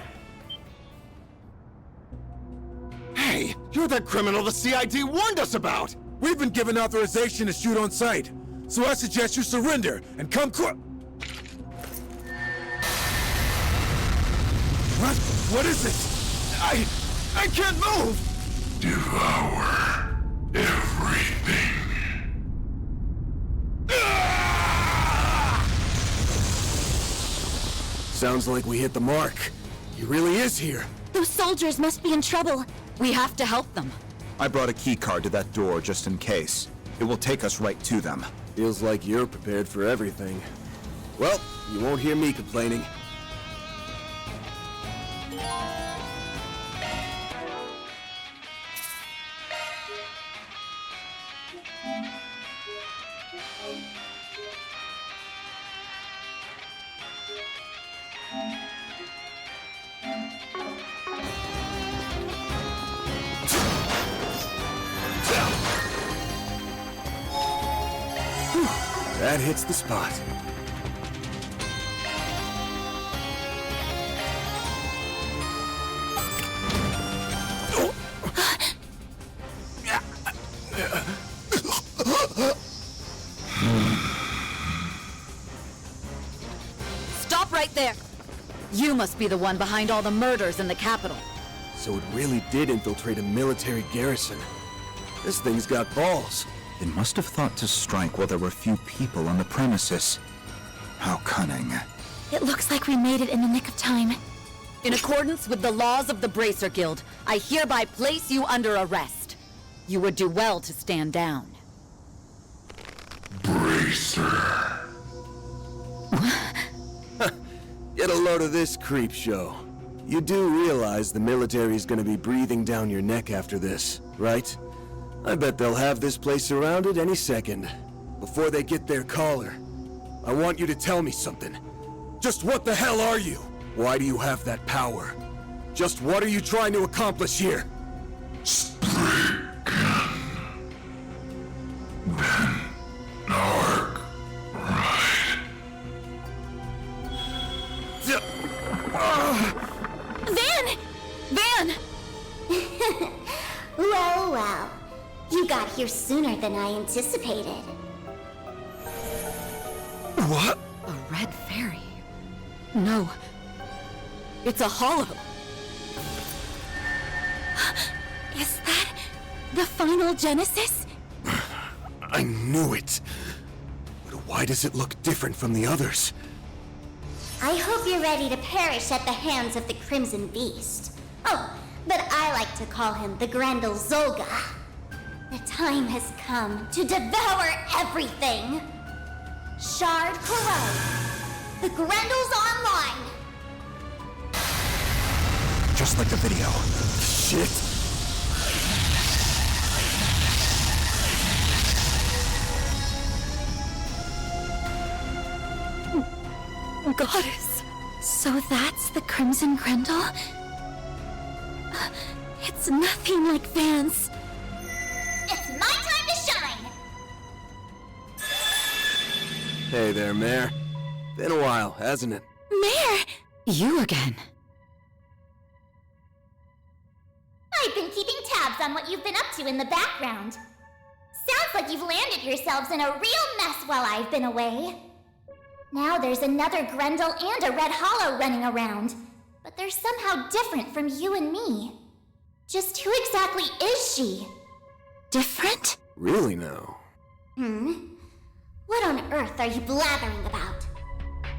Hey, you're that criminal the CID warned us about! We've been given authorization to shoot on sight, so I suggest you surrender and come What? What is it? I can't move! Devour everything. Sounds like we hit the mark. He really is here. Those soldiers must be in trouble. We have to help them. I brought a key card to that door just in case. It will take us right to them. Feels like you're prepared for everything. Well, you won't hear me complaining. That hits the spot. Stop right there! You must be the one behind all the murders in the capital. So it really did infiltrate a military garrison. This thing's got balls. It must have thought to strike while there were few people on the premises. How cunning. It looks like we made it in the nick of time. In accordance with the laws of the Bracer Guild, I hereby place you under arrest. You would do well to stand down. Bracer. Get a load of this creep show. You do realize the military's gonna be breathing down your neck after this, right? I bet they'll have this place surrounded any second. Before they get their collar, I want you to tell me something. Just what the hell are you? Why do you have that power? Just what are you trying to accomplish here? Van! Van! Well, well. You got here sooner than I anticipated. What? A red fairy? No. It's a hollow. Is that the final Genesis? I knew it. But why does it look different from the others? I hope you're ready to perish at the hands of the Crimson Beast. Oh, but I like to call him the Grendel Zolga. The time has come to devour everything. Shard Corrode. The Grendel's online. Just like the video. Shit. Goddess. So that's the Crimson Grendel? It's nothing like Van's. It's my time to shine! Hey there, Mare. Been a while, hasn't it? Mare! You again. I've been keeping tabs on what you've been up to in the background. Sounds like you've landed yourselves in a real mess while I've been away. Now there's another Grendel and a Red Hollow running around, but they're somehow different from you and me. Just who exactly is she? Different? Really now? What on earth are you blathering about?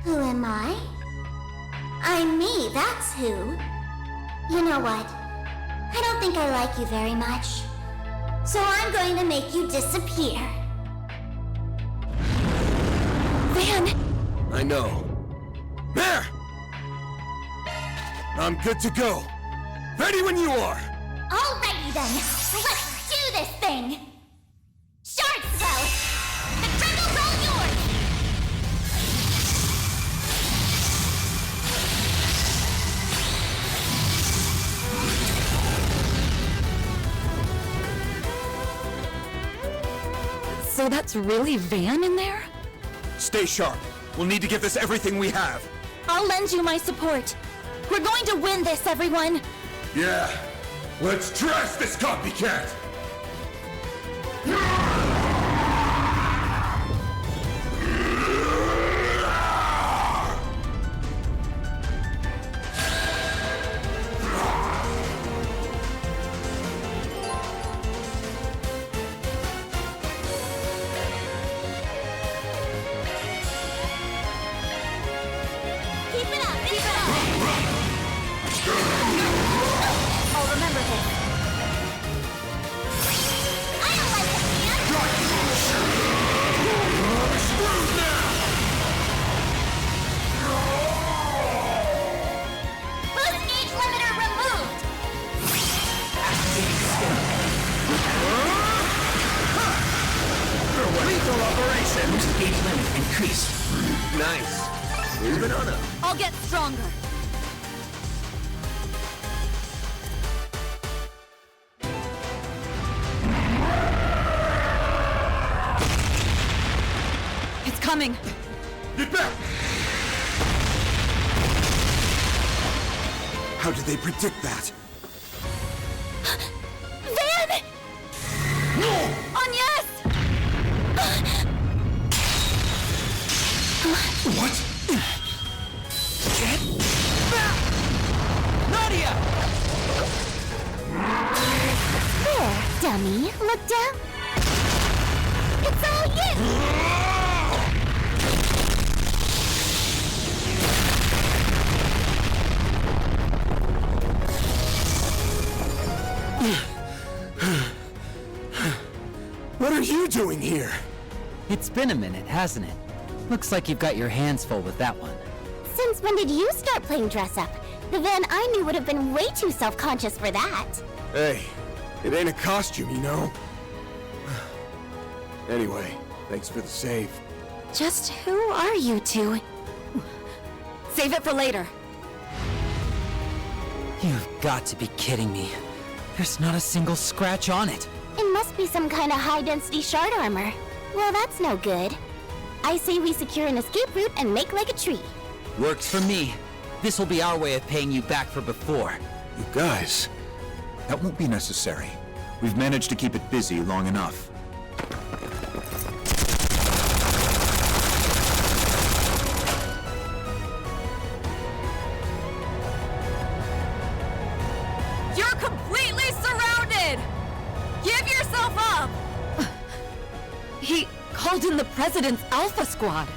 Who am I? I'm me, that's who. You know what? I don't think I like you very much. So I'm going to make you disappear. Van! I know. Mare! I'm good to go. Ready when you are! Alrighty then, let's do this thing! Shard Throw! The Grendel's all yours! So that's really Van in there? Stay sharp. We'll need to give this everything we have. I'll lend you my support. We're going to win this, everyone! Yeah, let's trash this copycat! Keep it up! Keep it up! I'll remember this. I don't like this, man! Boost gauge limiter removed! Lethal operation! Boost gauge limit increased. Nice. Moving on up. I'll get stronger. It's coming. Get back! How did they predict that? Van! On yes! What? Get back! Nadia! There, dummy. Look down. It's all you! What are you doing here? It's been a minute, hasn't it? Looks like you've got your hands full with that one. Since when did you start playing dress up? The Van I knew would have been way too self-conscious for that. Hey, it ain't a costume, you know? Anyway, thanks for the save. Just who are you two? Save it for later. You've got to be kidding me. There's not a single scratch on it. It must be some kind of high-density shard armor. Well, that's no good. I say we secure an escape route and make like a tree. Works for me. This will be our way of paying you back for before. You guys... That won't be necessary. We've managed to keep it busy long enough. You're completely surrounded! Give yourself up! He called in the President's Alpha Squad.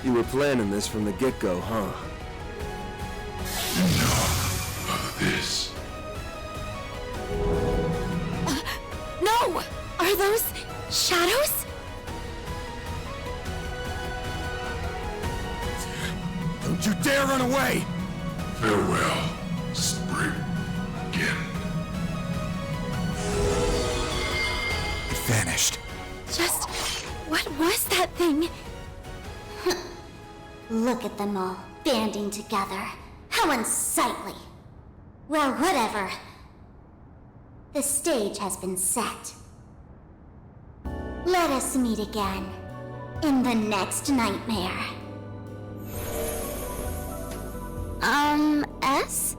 You were planning this from the get-go, huh? Enough of this. No! Are those shadows? Don't you dare run away! Farewell, Spring. It vanished. Just... what was that thing? Look at them all, banding together. How unsightly. Well, whatever. The stage has been set. Let us meet again. In the next nightmare. S?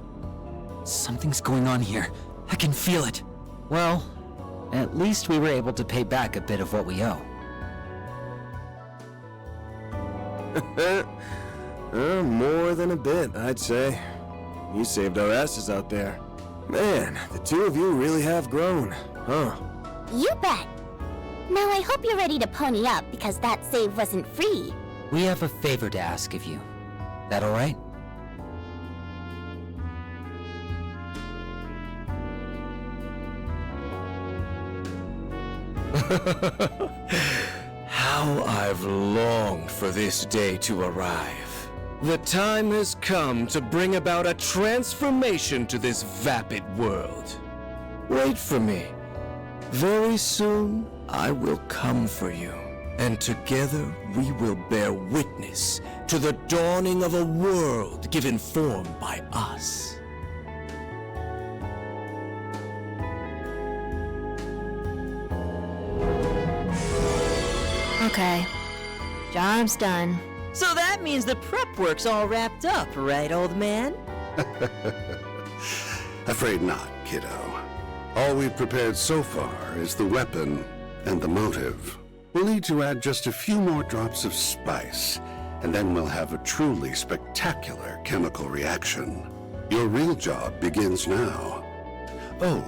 Something's going on here. I can feel it. Well, at least we were able to pay back a bit of what we owe. More than a bit, I'd say. You saved our asses out there. Man, the two of you really have grown, huh? You bet. Now I hope you're ready to pony up because that save wasn't free. We have a favor to ask of you. That all right? How I've longed for this day to arrive. The time has come to bring about a transformation to this vapid world. Wait for me. Very soon, I will come for you. And together, we will bear witness to the dawning of a world given form by us. Okay. Job's done. So that means the prep work's all wrapped up, right, old man? Afraid not, kiddo. All we've prepared so far is the weapon and the motive. We'll need to add just a few more drops of spice, and then we'll have a truly spectacular chemical reaction. Your real job begins now. Oh,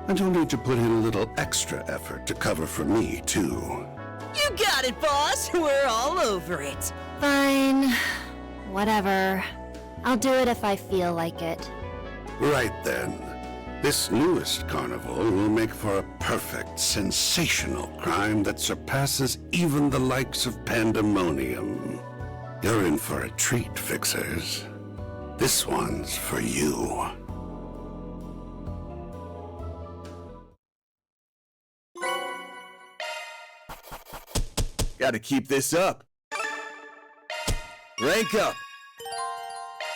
and you'll need to put in a little extra effort to cover for me, too. You got it, boss! We're all over it! Fine. Whatever. I'll do it if I feel like it. Right then. This newest carnival will make for a perfect, sensational crime that surpasses even the likes of Pandemonium. You're in for a treat, Fixers. This one's for you. Gotta keep this up. Rank up!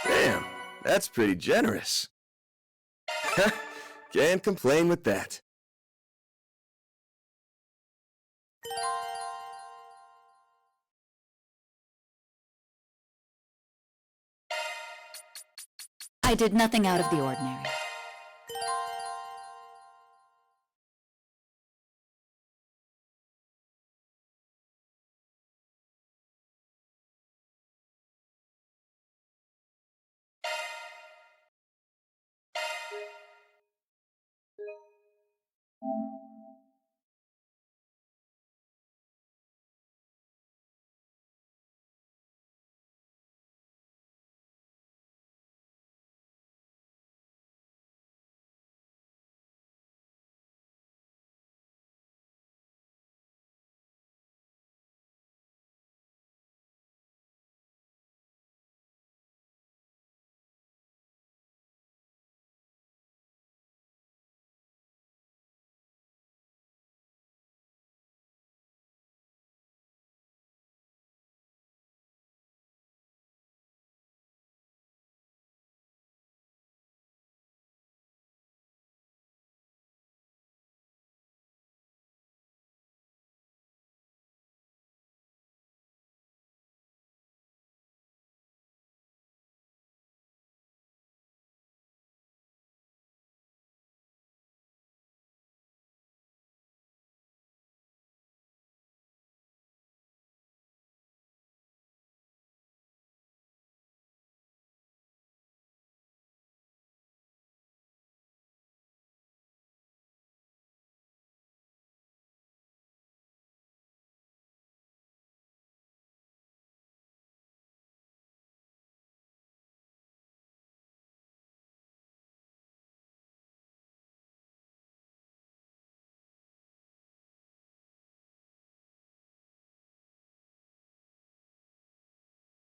Damn, that's pretty generous. Can't complain with that. I did nothing out of the ordinary.